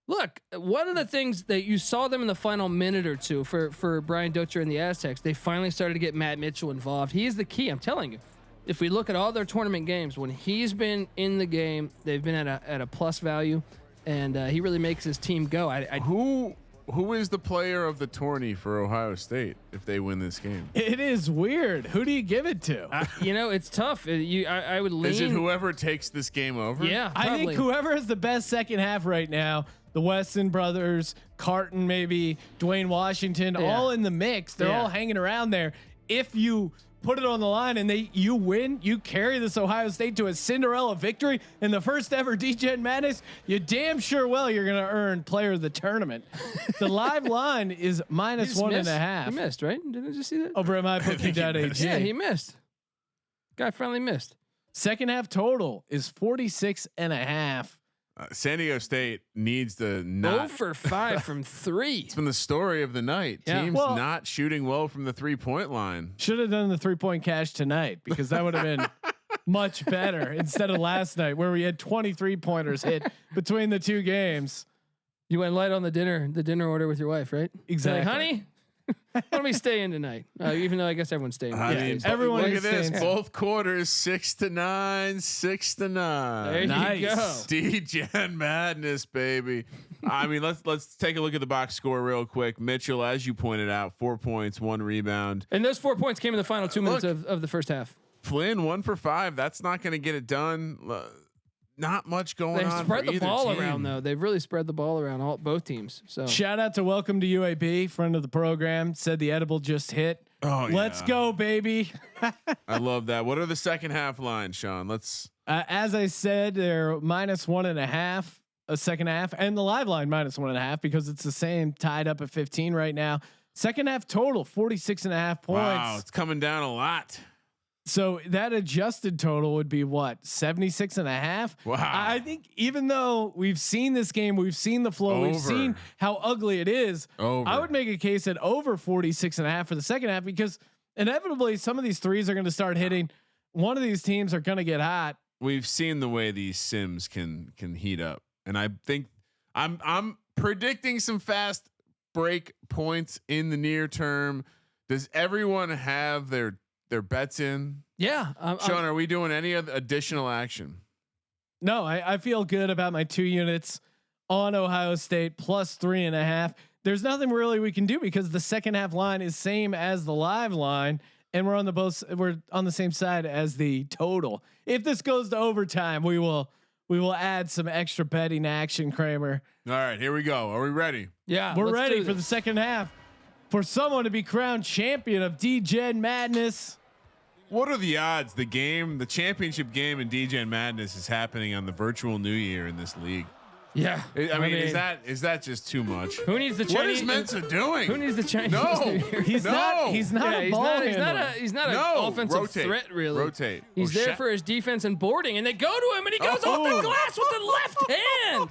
Speaker 3: Look, one of the things that you saw them in the final minute or two for Brian Dutcher and the Aztecs, they finally started to get Matt Mitchell involved. He is the key. I'm telling you. If we look at all their tournament games, when he's been in the game, they've been at a plus value. and he really makes his team go.
Speaker 2: Who is the player of the tourney for Ohio State if they win this game?
Speaker 1: It is weird. Who do you give it to?
Speaker 3: It's tough. I would lean.
Speaker 2: Is it whoever takes this game over?
Speaker 3: Yeah,
Speaker 1: I think
Speaker 3: probably.
Speaker 1: whoever has the best second half right now, the Weston brothers, Carton, maybe Dwayne Washington, all in the mix. They're all hanging around there. If you put it on the line and you win, you carry this Ohio State to a Cinderella victory in the first ever Degen Madness, you damn sure you're going to earn player of the tournament. The live line is -1.5.
Speaker 3: He missed, right? Didn't you see that?
Speaker 1: Over at mybookie.ag.
Speaker 3: Yeah, he missed. Guy finally missed.
Speaker 1: Second half total is 46.5.
Speaker 2: San Diego State needs to not.
Speaker 3: 0 for 5 from 3.
Speaker 2: It's been the story of the night.
Speaker 3: Yeah.
Speaker 2: Teams not shooting well from the 3-point line.
Speaker 1: Should have done the 3-point cash tonight because that would have been much better instead of last night where we had 23 pointers hit between the two games.
Speaker 3: You went light on the dinner order with your wife, right?
Speaker 1: Exactly.
Speaker 3: Like, honey, why don't we stay in tonight? Even though I guess everyone's staying.
Speaker 2: I mean,
Speaker 1: everyone
Speaker 2: look
Speaker 1: is
Speaker 2: at this.
Speaker 1: staying.
Speaker 2: Both quarters 6-9, 6-9.
Speaker 3: There
Speaker 1: Nice.
Speaker 3: you go.
Speaker 2: Degen Madness, baby. I mean, let's take a look at the box score real quick. Mitchell, as you pointed out, 4 points, 1 rebound.
Speaker 3: And those 4 points came in the final 2 minutes of the first half.
Speaker 2: Flynn 1 for 5. That's not going to get it done. Not much going
Speaker 3: They've
Speaker 2: on.
Speaker 3: spread
Speaker 2: for
Speaker 3: the
Speaker 2: either
Speaker 3: ball
Speaker 2: team.
Speaker 3: around though. They've really spread the ball around both teams. So
Speaker 1: Shout out to Welcome to UAB, friend of the program, said the edible just hit.
Speaker 2: Oh,
Speaker 1: Let's
Speaker 2: yeah.
Speaker 1: go, baby.
Speaker 2: I love that. What are the second half lines, Sean? Let's.
Speaker 1: As I said, they're -1.5 a second half, and the live line -1.5 because it's the same, tied up at 15 right now. Second half total 46.5 points.
Speaker 2: Wow, it's coming down a lot.
Speaker 1: So that adjusted total would be what, 76.5?
Speaker 2: Wow.
Speaker 1: I think even though we've seen this game, we've seen the flow, we've seen how ugly it is. I would make a case at over 46.5 for the second half because inevitably some of these threes are going to start hitting. One of these teams are going to get hot.
Speaker 2: We've seen the way these sims can heat up, and I think I'm predicting some fast break points in the near term. Does everyone have their bets in?
Speaker 3: yeah,
Speaker 2: Sean, are we doing any other additional action?
Speaker 1: No, I feel good about my 2 units on Ohio State +3.5. There's nothing really we can do because the second half line is same as the live line, and we're on the same side as the total. If this goes to overtime, we will add some extra betting action, Kramer.
Speaker 2: All right, here we go. Are we ready?
Speaker 3: yeah,
Speaker 1: We're
Speaker 3: let's
Speaker 1: ready
Speaker 3: do
Speaker 1: for the
Speaker 3: this.
Speaker 1: second half for someone to be crowned champion of Degen Madness.
Speaker 2: What are the odds the championship game in Degen Madness is happening on the virtual New Year in this league?
Speaker 3: Yeah,
Speaker 2: I mean, is that just too much?
Speaker 3: who needs the Chinese?
Speaker 2: What is Mensa doing?
Speaker 3: Who needs the Chinese?
Speaker 2: No,
Speaker 3: New Year?
Speaker 1: He's not a ball handler.
Speaker 3: He's not an
Speaker 2: No,
Speaker 3: offensive
Speaker 2: rotate,
Speaker 3: threat really.
Speaker 2: rotate.
Speaker 3: He's there for his defense and boarding, and they go to him, and he goes off the glass with the left hand.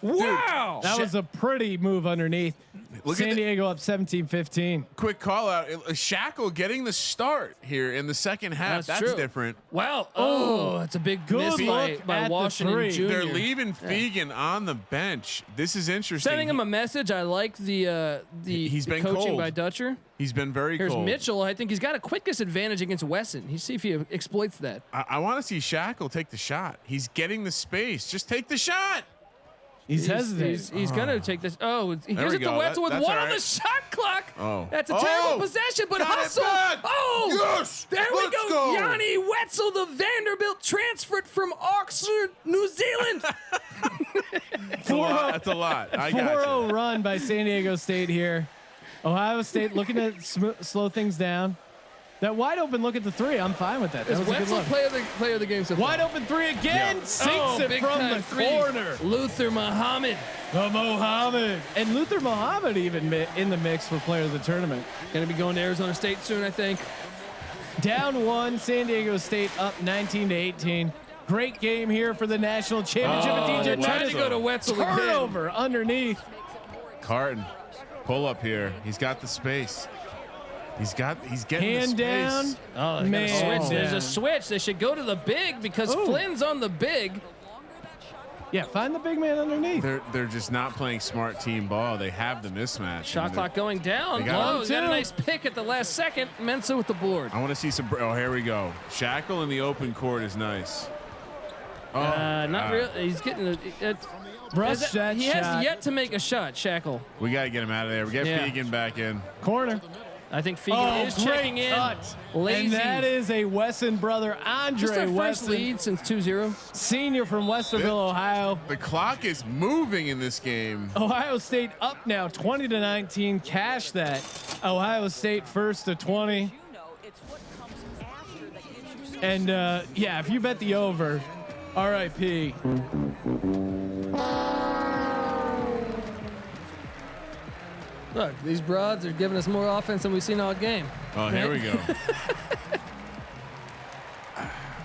Speaker 3: Wow,
Speaker 1: That was a pretty move underneath.
Speaker 2: Look at
Speaker 1: San Diego up 17-15.
Speaker 2: Quick call out. Shackle getting the start here in the second half. That's
Speaker 3: true.
Speaker 2: different.
Speaker 3: wow. Oh, that's a big
Speaker 1: Good
Speaker 3: miss
Speaker 1: look
Speaker 3: by
Speaker 1: at the
Speaker 3: Washington
Speaker 1: three.
Speaker 3: Jr.
Speaker 2: They're leaving Fegan on the bench. This is interesting.
Speaker 3: Sending him a message. I like the
Speaker 2: He's been
Speaker 3: coaching
Speaker 2: cold.
Speaker 3: by Dutcher.
Speaker 2: He's been very
Speaker 3: Here's
Speaker 2: cold.
Speaker 3: Mitchell. I think he's got a quickest advantage against Wesson. He see if he exploits that.
Speaker 2: I want to see Shackle take the shot. He's getting the space. Just take the shot.
Speaker 1: He's hesitating.
Speaker 3: He's gonna take this. Oh, he gives
Speaker 2: we
Speaker 3: it to
Speaker 2: go.
Speaker 3: Wetzel with
Speaker 2: That's
Speaker 3: one
Speaker 2: all
Speaker 3: on the
Speaker 2: right.
Speaker 3: shot clock.
Speaker 2: Oh.
Speaker 3: That's a terrible
Speaker 2: Oh!
Speaker 3: possession, but
Speaker 2: Got it
Speaker 3: hustle.
Speaker 2: back.
Speaker 3: Oh,
Speaker 2: Yes!
Speaker 3: there we
Speaker 2: Let's
Speaker 3: go.
Speaker 2: go.
Speaker 3: Yanni Wetzel, the Vanderbilt transferred from Oxford, New Zealand.
Speaker 2: That's a lot. I got
Speaker 1: 4-0
Speaker 2: you.
Speaker 1: run by San Diego State here. Ohio State looking to slow things down. That wide open look at the three, I'm fine with that. That
Speaker 3: Is
Speaker 1: was a good
Speaker 3: Wetzel
Speaker 1: look.
Speaker 3: player of the game so far?
Speaker 1: Wide open three again.
Speaker 2: Yeah.
Speaker 1: Sinks it
Speaker 3: big
Speaker 1: from
Speaker 3: time
Speaker 1: the
Speaker 3: three.
Speaker 1: corner.
Speaker 3: Luther Muhammad.
Speaker 1: The Mohammed. And Luther Muhammad even in the mix for player of the tournament.
Speaker 3: Going to be going to Arizona State soon, I think.
Speaker 1: Down 1, San Diego State up 19-18. Great game here for the national championship at DJ.
Speaker 3: Trying to
Speaker 2: Wetzel.
Speaker 3: go to Wetzel again.
Speaker 1: Turnover underneath.
Speaker 2: Carton, pull up here. He's got the space. He's getting
Speaker 1: Hand
Speaker 2: the
Speaker 1: down.
Speaker 2: space.
Speaker 3: Oh,
Speaker 1: Man
Speaker 3: switch. There's
Speaker 1: down.
Speaker 3: a switch. They should go to the big because
Speaker 1: Ooh.
Speaker 3: Flynn's on the big.
Speaker 1: Yeah, find the big man underneath.
Speaker 2: They're just not playing smart team ball. They have the mismatch.
Speaker 3: Shot
Speaker 2: And
Speaker 3: clock going down.
Speaker 2: They got
Speaker 3: Oh,
Speaker 1: him.
Speaker 3: got a nice pick at the last second. Mensa with the board.
Speaker 2: I want to see some. Oh, here we go. Shackle in the open court is nice. Oh,
Speaker 3: Not real. He's getting
Speaker 1: Brush that
Speaker 3: He
Speaker 1: shot.
Speaker 3: has yet to make a shot, Shackle.
Speaker 2: We got to get him out of there. We got
Speaker 3: Yeah.
Speaker 2: Fegan back in.
Speaker 1: Corner.
Speaker 3: I think Fegan is checking in.
Speaker 1: Cut.
Speaker 3: Lazy.
Speaker 1: And that is a Wesson brother, Andre
Speaker 3: Just their first
Speaker 1: Wesson,
Speaker 3: lead since 2-0.
Speaker 1: senior from Westerville, Ohio.
Speaker 2: The clock is moving in this game.
Speaker 1: Ohio State up now 20-19. Cash that. Ohio State first to 20. And yeah, if you bet the over, RIP.
Speaker 3: Look, these broads are giving us more offense than we've seen all game.
Speaker 2: Oh, here we go.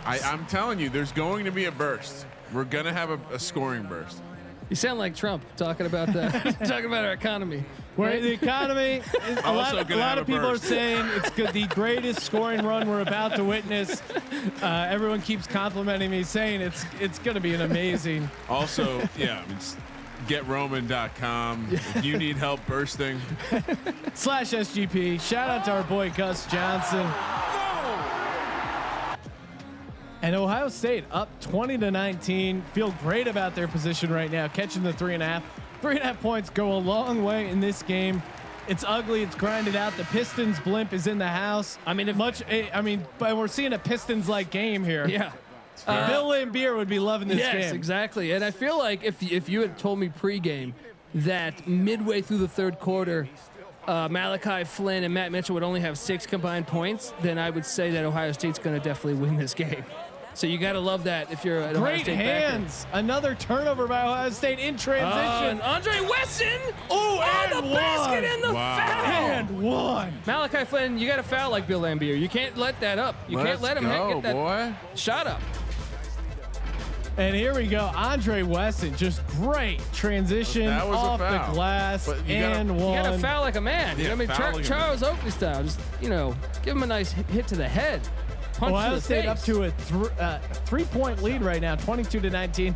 Speaker 2: I'm telling you, there's going to be a burst. We're gonna have a scoring burst.
Speaker 3: You sound like Trump talking about talking about our economy.
Speaker 1: Where the economy, is, a lot of people are saying it's the greatest scoring run we're about to witness. Everyone keeps complimenting me, saying it's going to be an amazing.
Speaker 2: Also, yeah, it's GetRoman.com. If you need help bursting,
Speaker 1: /SGP. Shout out to our boy Gus Johnson. And Ohio State up 20-19. Feel great about their position right now, catching the 3.5. 3.5 points go a long way in this game. It's ugly. It's grinded out. The Pistons blimp is in the house. I mean, but we're seeing a Pistons-like game here.
Speaker 3: Yeah.
Speaker 1: Bill Lambier would be loving this game.
Speaker 3: Yes, exactly. And I feel like if you had told me pregame that midway through the third quarter, Malachi Flynn and Matt Mitchell would only have 6 combined points, then I would say that Ohio State's going to definitely win this game. So you got to love that if you're an Ohio
Speaker 1: Great
Speaker 3: State
Speaker 1: hands.
Speaker 3: backer.
Speaker 1: Another turnover by Ohio State in transition.
Speaker 3: And Andre Wesson.
Speaker 1: Oh,
Speaker 3: the
Speaker 1: and
Speaker 3: basket
Speaker 1: one.
Speaker 3: and the foul.
Speaker 1: And one.
Speaker 3: Malachi Flynn, you got to foul like Bill Lambier. You can't let that up. You can't let him get that
Speaker 2: boy.
Speaker 3: shot up.
Speaker 1: And here we go. Andre Wesson, just great transition
Speaker 2: That was a
Speaker 1: off
Speaker 2: foul.
Speaker 1: the glass
Speaker 2: But you
Speaker 1: and
Speaker 2: gotta-
Speaker 1: one.
Speaker 3: You got to foul like a man.
Speaker 2: Yeah,
Speaker 3: I mean,
Speaker 2: foul like a
Speaker 3: Charles Oakley style. Just, give him a nice hit to the head. Punch
Speaker 1: Ohio
Speaker 3: to the
Speaker 1: State
Speaker 3: face.
Speaker 1: up to a 3-point lead right now, 22-19.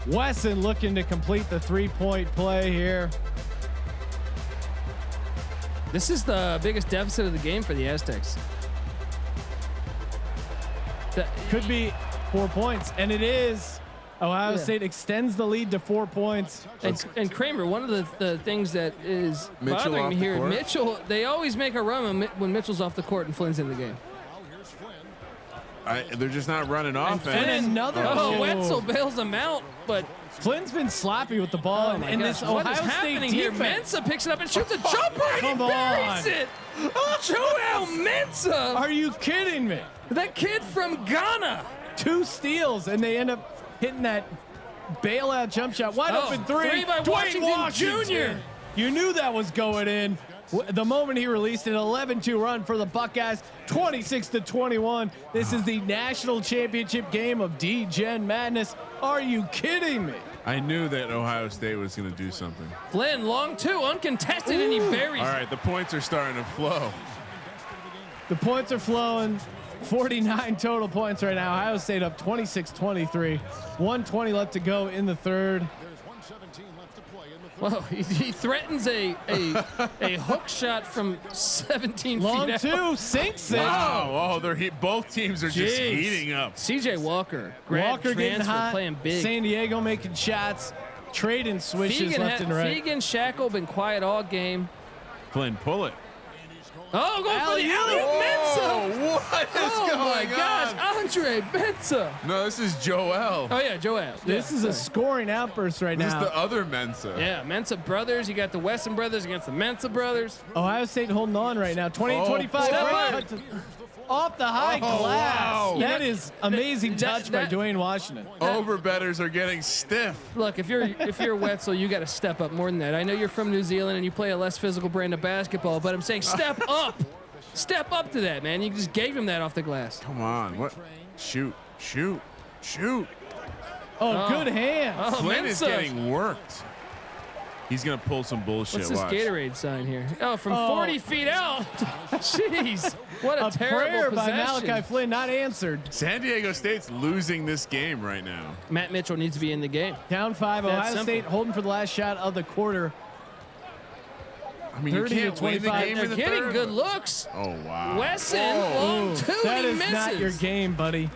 Speaker 1: Wesson looking to complete the 3-point play here.
Speaker 3: This is the biggest deficit of the game for the Aztecs.
Speaker 1: Could be 4 points, and it is. Ohio
Speaker 3: Yeah.
Speaker 1: State extends the lead to 4 points.
Speaker 3: And Kramer, one of the things that is
Speaker 2: Mitchell
Speaker 3: bothering
Speaker 2: off
Speaker 3: me
Speaker 2: the
Speaker 3: here,
Speaker 2: court?
Speaker 3: Mitchell, they always make a run when Mitchell's off the court and Flynn's in the game.
Speaker 2: They're just not running offense.
Speaker 1: And another.
Speaker 3: Oh, Wetzel bails him out, but
Speaker 1: Flynn's been sloppy with the ball,
Speaker 3: oh
Speaker 1: and,
Speaker 3: my
Speaker 1: and
Speaker 3: gosh,
Speaker 1: this
Speaker 3: what
Speaker 1: Ohio
Speaker 3: is
Speaker 1: State
Speaker 3: happening here?
Speaker 1: defense.
Speaker 3: Mensa picks it up and shoots a jumper and he
Speaker 1: Come
Speaker 3: buries
Speaker 1: on.
Speaker 3: it. Joel Mensa,
Speaker 1: Are you kidding me?
Speaker 3: that kid from Ghana.
Speaker 1: 2 steals, and they end up hitting that bailout jump shot. Wide open three
Speaker 3: by
Speaker 1: Dwayne
Speaker 3: Washington Jr.
Speaker 1: You knew that was going in. The moment he released an 11-2 run for the Buckeyes, 26-21. This is the national championship game of Degen Madness. Are you kidding me?
Speaker 2: I knew that Ohio State was going to do something.
Speaker 3: Flynn, long 2, uncontested, and he buries
Speaker 2: All
Speaker 3: it.
Speaker 2: right, the points are starting to flow.
Speaker 1: The points are flowing. 49 total points right now. Ohio State up 26-23. 1:20 left to go in the third.
Speaker 3: Well, he threatens a hook shot from 17
Speaker 1: Long
Speaker 3: feet out.
Speaker 1: 2 sinks it.
Speaker 2: Wow. Oh, both teams are just
Speaker 3: Jeez.
Speaker 2: heating up.
Speaker 3: CJ Walker, grad
Speaker 1: Walker getting
Speaker 3: transfer,
Speaker 1: hot.
Speaker 3: playing big.
Speaker 1: San Diego making shots. Trading swishes left and right.
Speaker 3: Fegan, Shackle been quiet all game.
Speaker 2: Flynn, pull it.
Speaker 3: Oh, going for the
Speaker 1: Alley-oop.
Speaker 3: alley-oop, Mensa.
Speaker 2: What is
Speaker 3: Oh
Speaker 2: going
Speaker 3: my gosh,
Speaker 2: on?
Speaker 3: Andre Mensa.
Speaker 2: No, this is Joel.
Speaker 3: Oh yeah, Joel.
Speaker 1: This is a scoring outburst right
Speaker 2: This is
Speaker 1: now.
Speaker 2: the other Mensa.
Speaker 3: Yeah, Mensa brothers. You got the Wesson brothers against the Mensa brothers.
Speaker 1: Ohio State holding on right now. 28-25.
Speaker 3: Step
Speaker 1: Right
Speaker 3: up.
Speaker 1: cut to- Off the high glass.
Speaker 2: wow.
Speaker 1: That is amazing touch by
Speaker 3: that-
Speaker 1: Dwayne Washington.
Speaker 2: Overbetters are getting stiff.
Speaker 3: Look, if you're Wetzel, you got to step up more than that. I know you're from New Zealand and you play a less physical brand of basketball, but I'm saying step up. Step up to that, man. You just gave him that off the glass.
Speaker 2: Come on. What? Shoot.
Speaker 1: Oh, good hand.
Speaker 3: Oh,
Speaker 2: Flynn is
Speaker 3: Mensa.
Speaker 2: getting worked. He's going to pull some bullshit.
Speaker 3: What's this
Speaker 2: Watch.
Speaker 3: Gatorade sign here? Oh, from 40 feet out. Jeez. What a,
Speaker 1: A
Speaker 3: terrible
Speaker 1: prayer by
Speaker 3: possession.
Speaker 1: Malachi Flynn not answered.
Speaker 2: San Diego State's losing this game right now.
Speaker 3: Matt Mitchell needs to be in the game.
Speaker 1: Down 5.
Speaker 3: That's
Speaker 1: Ohio
Speaker 3: simple.
Speaker 1: State holding for the last shot of the quarter.
Speaker 2: I mean, you
Speaker 1: 30 to
Speaker 2: can't win the
Speaker 1: 25.
Speaker 2: game
Speaker 3: They're
Speaker 2: in the
Speaker 3: getting
Speaker 2: third.
Speaker 3: good looks.
Speaker 2: Oh, wow.
Speaker 3: Wesson, long 2,
Speaker 1: That
Speaker 3: and he
Speaker 1: is
Speaker 3: misses.
Speaker 1: not your game, buddy.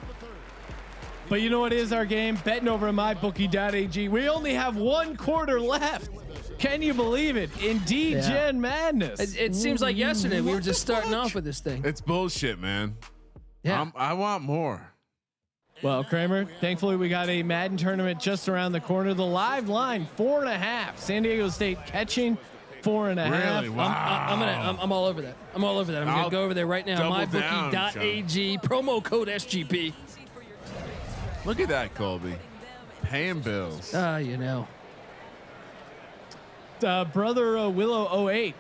Speaker 1: But you know what is our game? Betting over at mybookie.ag. We only have 1 quarter left. Can you believe it? In Degen Madness.
Speaker 3: It seems like yesterday we were just starting off with this thing.
Speaker 2: It's bullshit, man.
Speaker 3: Yeah.
Speaker 2: I want more.
Speaker 1: Well, Kramer, thankfully we got a Madden tournament just around the corner. The live line 4.5. San Diego State catching 4.5.
Speaker 2: Really? Wow.
Speaker 3: I'm all over that. I'm gonna go over there right now. Mybookie.ag promo code SGP.
Speaker 2: Look at that, Colby. Paying bills.
Speaker 3: You know.
Speaker 1: Brother Willow 08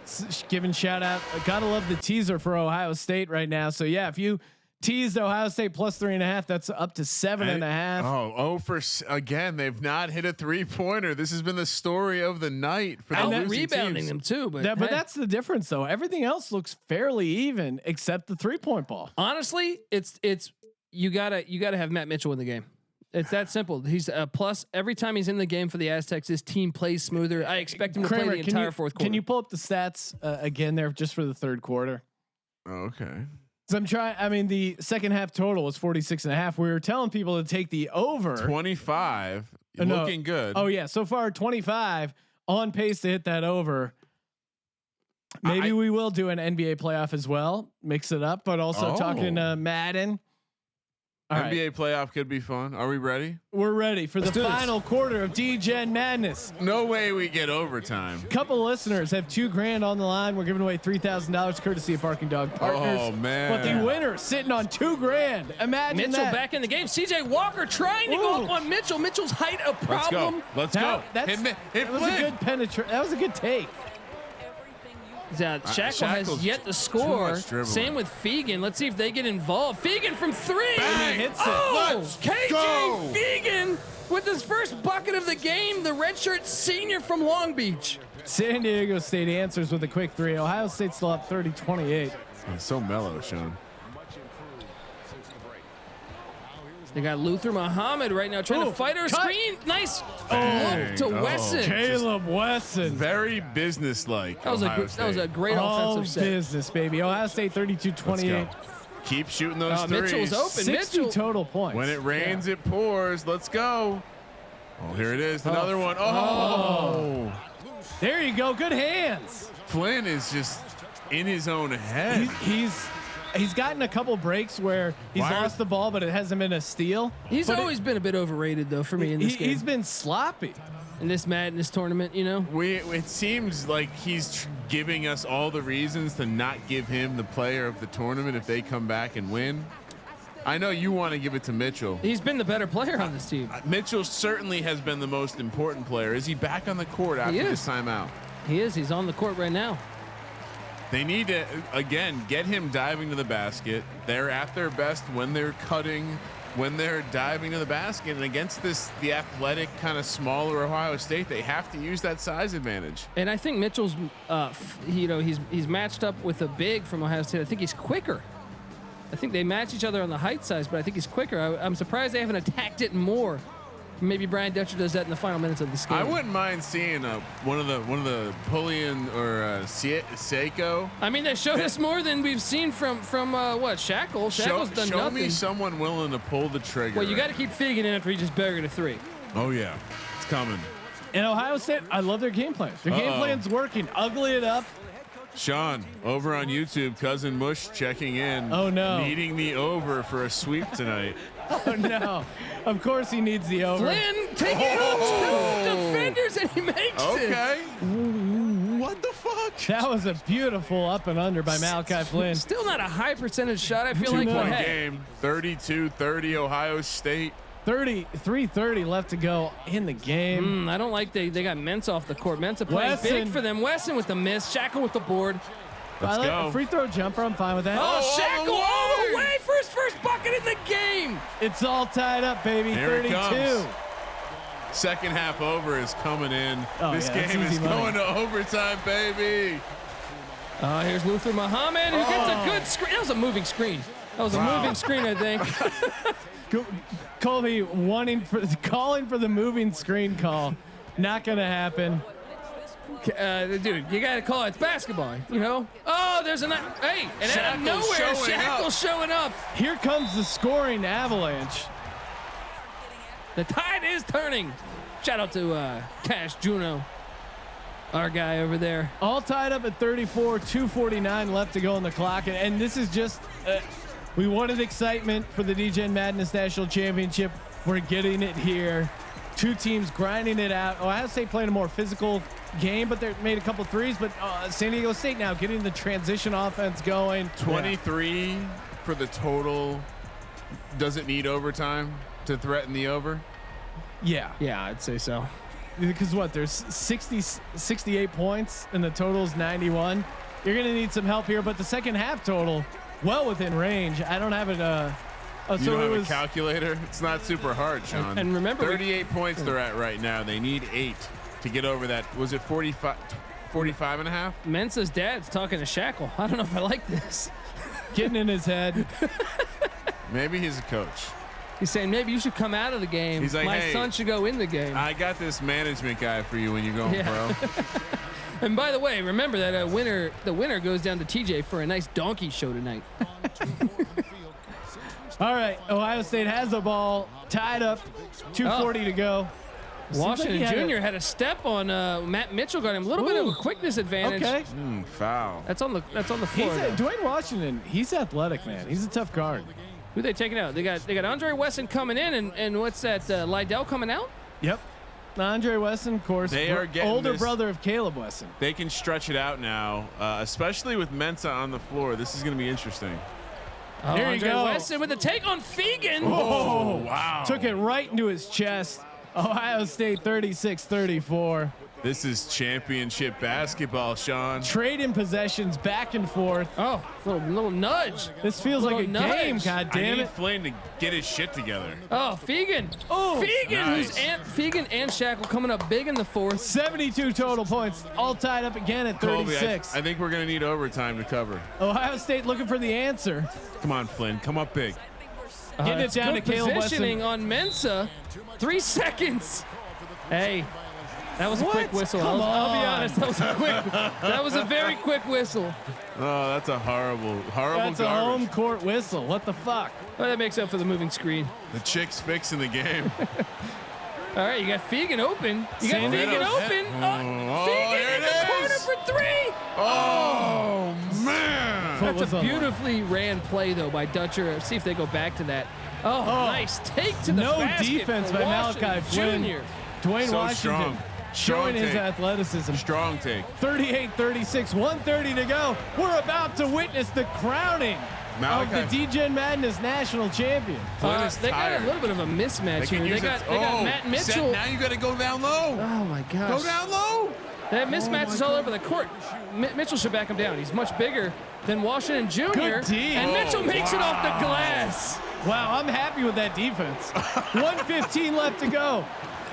Speaker 1: giving shout out. Gotta love the teaser for Ohio State right now. So yeah, if you teased Ohio State plus 3.5, that's up to 7.5.
Speaker 2: Again, they've not hit a 3-pointer. This has been the story of the night for the losing
Speaker 3: rebounding
Speaker 2: teams.
Speaker 3: them too, but
Speaker 1: but that's the difference though. Everything else looks fairly even except the 3-point ball.
Speaker 3: Honestly, it's you gotta have Matt Mitchell in the game. It's that simple. He's a plus every time he's in the game for the Aztecs. His team plays smoother. I expect him to play the entire fourth quarter.
Speaker 1: Can you pull up the stats again there just for the third quarter?
Speaker 2: Oh, okay.
Speaker 1: So I'm trying. I mean, the second half total was 46.5. We were telling people to take the over.
Speaker 2: 25. Looking good.
Speaker 1: Oh yeah, so far 25 on pace to hit that over. Maybe we will do an NBA playoff as well. Mix it up, but also talking Madden. All
Speaker 2: NBA playoff could be fun. Are we ready?
Speaker 1: We're ready for the final quarter of Degen Madness.
Speaker 2: No way we get overtime.
Speaker 1: Couple listeners have $2,000 on the line. We're giving away $3,000 courtesy of Barking Dog Partners.
Speaker 2: Oh man!
Speaker 1: But the winner sitting on $2,000. Imagine
Speaker 3: Mitchell
Speaker 1: that.
Speaker 3: back in the game. CJ Walker trying to go up on Mitchell. Mitchell's height a problem.
Speaker 2: Let's go.
Speaker 1: That was a good penetration. That was a good take.
Speaker 3: Shackle has yet to score. Same with Fegan. Let's see if they get involved. Fegan from 3.
Speaker 2: Bang.
Speaker 1: He hits it.
Speaker 3: Oh, KJ
Speaker 2: go.
Speaker 3: Fegan with his first bucket of the game. The redshirt senior from Long Beach.
Speaker 1: San Diego State answers with a quick 3. Ohio State still up 30-28.
Speaker 2: So mellow, Sean.
Speaker 3: They got Luther Muhammad right now trying to fight our screen. Nice look to Wesson.
Speaker 1: Caleb Wesson.
Speaker 2: Very businesslike.
Speaker 3: That was a great offensive set.
Speaker 1: Business, baby. Ohio State 32-28.
Speaker 2: Keep shooting those threes.
Speaker 3: Mitchell's open.
Speaker 1: 60
Speaker 3: Mitchell.
Speaker 1: total points.
Speaker 2: When it rains, it pours. Let's go. Oh, here it is. Another one. Oh.
Speaker 1: There you go. Good hands.
Speaker 2: Flynn is just in his own head.
Speaker 1: He's gotten a couple breaks where he's lost the ball, but it hasn't been a steal.
Speaker 3: He's always been a bit overrated though for me in this game.
Speaker 1: He's been sloppy
Speaker 3: in this Madness tournament, you know.
Speaker 2: It seems like he's giving us all the reasons to not give him the player of the tournament if they come back and win. I know you want to give it to Mitchell.
Speaker 3: He's been the better player on this team.
Speaker 2: Mitchell certainly has been the most important player. Is he back on the court after this timeout?
Speaker 3: He is. He's on the court right now.
Speaker 2: They need to, again, get him diving to the basket. They're at their best when they're cutting, when they're diving to the basket. And against the athletic kind of smaller Ohio State, they have to use that size advantage.
Speaker 3: And I think Mitchell's, he's matched up with a big from Ohio State. I think he's quicker. I think they match each other on the height size, but I think he's quicker. I'm surprised they haven't attacked it more. Maybe Brian Dutcher does that in the final minutes of this game.
Speaker 2: I wouldn't mind seeing one of the Pullian or Seiko.
Speaker 3: I mean, they showed us more than we've seen from what Shackle. Shackle's done
Speaker 2: show
Speaker 3: nothing.
Speaker 2: Me someone willing to pull the trigger.
Speaker 3: Well, you got to keep Fegan in after he just buried a 3.
Speaker 2: Oh yeah, it's coming.
Speaker 1: In Ohio State, I love their game plan. Their game plan's working. Ugly it up.
Speaker 2: Sean, over on YouTube, Cousin Mush checking in.
Speaker 1: Oh no,
Speaker 2: needing the over for a sweep tonight.
Speaker 1: Oh no! Of course he needs the over.
Speaker 3: Flynn taking out 2 defenders and he makes it.
Speaker 2: Okay. What the fuck?
Speaker 1: That was a beautiful up and under by Malachi Flynn.
Speaker 3: Still not a high percentage shot. I feel like
Speaker 2: one game. 32-30 Ohio State.
Speaker 1: 3:30 left to go in the game.
Speaker 3: I don't like they got Mensah off the court. Mensah playing big for them. Wesson with the miss. Shackle with the board.
Speaker 1: Let's go. A free throw jumper. I'm fine with that.
Speaker 3: Oh, Shackle all the way for his first bucket in the game.
Speaker 1: It's all tied up, baby.
Speaker 2: Here
Speaker 1: 32.
Speaker 2: It comes. Second half over is coming in. This game is going to overtime, baby.
Speaker 3: Here's Luther Muhammad who gets a good screen. That was a moving screen. That was a moving screen, I think.
Speaker 1: Colby calling for the moving screen call. Not going to happen.
Speaker 3: Dude, you got to call it. It's basketball, you know? Oh, there's and out of nowhere, Shackle's showing up.
Speaker 1: Here comes the scoring avalanche.
Speaker 3: The tide is turning. Shout out to Cash Juno, our guy over there.
Speaker 1: All tied up at 34, 2:49 left to go on the clock. And this is just, we wanted excitement for the Degen Madness National Championship. We're getting it here. Two teams grinding it out. Ohio State playing a more physical game, but they made a couple threes. But San Diego State now getting the transition offense going.
Speaker 2: 23 for the total. Does it need overtime to threaten the over?
Speaker 1: Yeah.
Speaker 3: Yeah, I'd say so.
Speaker 1: Because what, there's 68 points and the total's 91. You're going to need some help here, but the second half total well within range. I don't have it.
Speaker 2: You don't have a calculator? It's not super hard, Sean.
Speaker 3: And remember,
Speaker 2: 38 points they're at right now. They need 8 to get over that. Was it 45 and a half?
Speaker 3: Mensa's dad's talking to Shackle. I don't know if I like this.
Speaker 1: Getting in his head.
Speaker 2: Maybe he's a coach.
Speaker 3: He's saying maybe you should come out of the game.
Speaker 2: He's like,
Speaker 3: my
Speaker 2: hey,
Speaker 3: son should go in the game.
Speaker 2: I got this management guy for you when you're going pro.
Speaker 3: And by the way, remember that the winner goes down to TJ for a nice donkey show tonight.
Speaker 1: All right, Ohio State has the ball tied up, 2:40 to go.
Speaker 3: Washington
Speaker 1: like
Speaker 3: Jr. had a step on Matt Mitchell, got him a little bit of a quickness advantage.
Speaker 1: Okay.
Speaker 2: Foul.
Speaker 3: That's on the floor.
Speaker 1: Dwayne Washington, he's athletic, man. He's a tough guard.
Speaker 3: Who they taking out? They got Andre Wesson coming in, and what's that? Lydell coming out?
Speaker 1: Yep. Andre Wesson, of course,
Speaker 2: They are getting
Speaker 1: older
Speaker 2: this-
Speaker 1: brother of Caleb Wesson.
Speaker 2: They can stretch it out now, especially with Mensa on the floor. This is going to be interesting.
Speaker 3: Oh,
Speaker 1: There you
Speaker 3: Andre
Speaker 1: go.
Speaker 3: Wesson with the take on Fegan.
Speaker 2: Oh, wow.
Speaker 1: Took it right into his chest. Ohio State 36-34.
Speaker 2: This is championship basketball, Sean.
Speaker 1: Trading possessions back and forth.
Speaker 3: Oh, little nudge.
Speaker 1: This feels like a
Speaker 3: Little nudge.
Speaker 1: game, God
Speaker 2: I
Speaker 1: damn
Speaker 2: need
Speaker 1: it.
Speaker 2: Flynn to get his shit together.
Speaker 3: Oh, Fegan.
Speaker 1: Oh,
Speaker 3: Fegan,
Speaker 2: nice.
Speaker 3: Fegan and Shackle coming up big in the fourth.
Speaker 1: 72 total points, all tied up again at
Speaker 2: Colby,
Speaker 1: 36.
Speaker 2: I think we're going to need overtime to cover.
Speaker 1: Ohio State looking for the answer.
Speaker 2: Come on, Flynn. Come up big.
Speaker 1: Getting it down to
Speaker 3: good
Speaker 1: Caleb
Speaker 3: positioning
Speaker 1: Wesson.
Speaker 3: on Mensa. 3 seconds. Hey, that was a
Speaker 1: What?
Speaker 3: quick whistle.
Speaker 1: Come
Speaker 3: I'll be
Speaker 1: on.
Speaker 3: honest. That was a very quick whistle.
Speaker 2: Oh, that's a horrible
Speaker 1: That's a
Speaker 2: garbage.
Speaker 1: home court whistle. What the fuck?
Speaker 3: Well, that makes up for the moving screen.
Speaker 2: The chick's fixing the game.
Speaker 3: All right, you got Fegan open. You got
Speaker 1: Sandy
Speaker 3: Fegan
Speaker 2: Ditto's
Speaker 3: open.
Speaker 2: Oh,
Speaker 3: Fegan
Speaker 2: there
Speaker 3: in
Speaker 2: it
Speaker 3: the corner
Speaker 2: is.
Speaker 3: for 3.
Speaker 2: Oh, man.
Speaker 1: Foot
Speaker 3: That's
Speaker 1: was
Speaker 3: a
Speaker 1: on the line.
Speaker 3: beautifully ran play, though, by Dutcher. See if they go back to that. Oh, nice take to the
Speaker 1: No
Speaker 3: basket
Speaker 1: defense
Speaker 3: for
Speaker 1: by
Speaker 3: Washington
Speaker 1: Malachi Flynn.
Speaker 3: Jr.
Speaker 1: Dwayne
Speaker 2: So
Speaker 1: Washington
Speaker 2: strong.
Speaker 1: showing his
Speaker 2: take.
Speaker 1: athleticism.
Speaker 2: Strong take.
Speaker 1: 38-36, 1:30 to go. We're about to witness the crowning of the
Speaker 2: Malachi-
Speaker 1: Degen Madness National Champion.
Speaker 2: Flynn is
Speaker 3: They got
Speaker 2: tired.
Speaker 3: a little bit of a mismatch
Speaker 2: They can
Speaker 3: here.
Speaker 2: use
Speaker 3: They got Matt Mitchell.
Speaker 2: Now you got to go down low.
Speaker 3: Oh my gosh.
Speaker 2: Go down low.
Speaker 3: That mismatch is all over the court. Mitchell should back him down. He's much bigger than Washington Jr.
Speaker 1: Good D.
Speaker 3: And Mitchell
Speaker 2: Oh,
Speaker 3: makes it off the glass.
Speaker 1: Wow, I'm happy with that defense. 1:15 left to go.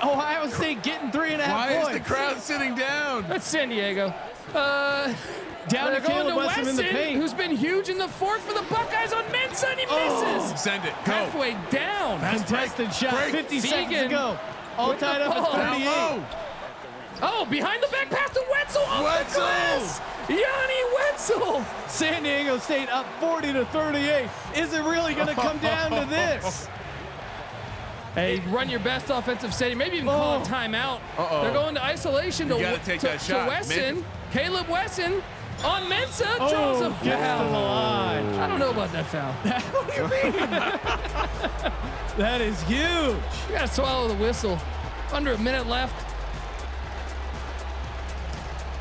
Speaker 1: Ohio State getting 3.5
Speaker 2: Why
Speaker 1: points.
Speaker 2: is the crowd sitting down?
Speaker 3: That's San Diego.
Speaker 1: Down
Speaker 3: They're
Speaker 1: to
Speaker 3: going
Speaker 1: Caleb
Speaker 3: to
Speaker 1: Wesson in the
Speaker 3: Wesson,
Speaker 1: paint.
Speaker 3: who's been huge in the fourth for the Buckeyes on Mensa, and he misses.
Speaker 2: Send it. Go.
Speaker 3: Halfway down.
Speaker 1: Contested shot,
Speaker 2: break.
Speaker 1: 50 seconds to
Speaker 3: Fegan
Speaker 1: go. All
Speaker 3: with the
Speaker 1: tied up
Speaker 3: ball.
Speaker 1: at
Speaker 2: Down
Speaker 1: 38.
Speaker 2: low.
Speaker 3: Oh, behind the back pass to Wetzel off the
Speaker 2: Wetzel.
Speaker 3: glass. Yanni Wetzel.
Speaker 1: San Diego State up 40-38. Is it really going to come down to this?
Speaker 3: Hey, run your best offensive setting. Maybe even call a timeout.
Speaker 2: Uh-oh.
Speaker 3: They're going to isolation
Speaker 2: You
Speaker 3: to,
Speaker 2: gotta take that shot.
Speaker 3: to Wesson. Caleb Wesson on Mensa draws a
Speaker 1: Oh, gets to the
Speaker 3: foul.
Speaker 1: line.
Speaker 3: I don't know about that foul.
Speaker 1: What do you mean? That is huge.
Speaker 3: You got to swallow the whistle. Under a minute left.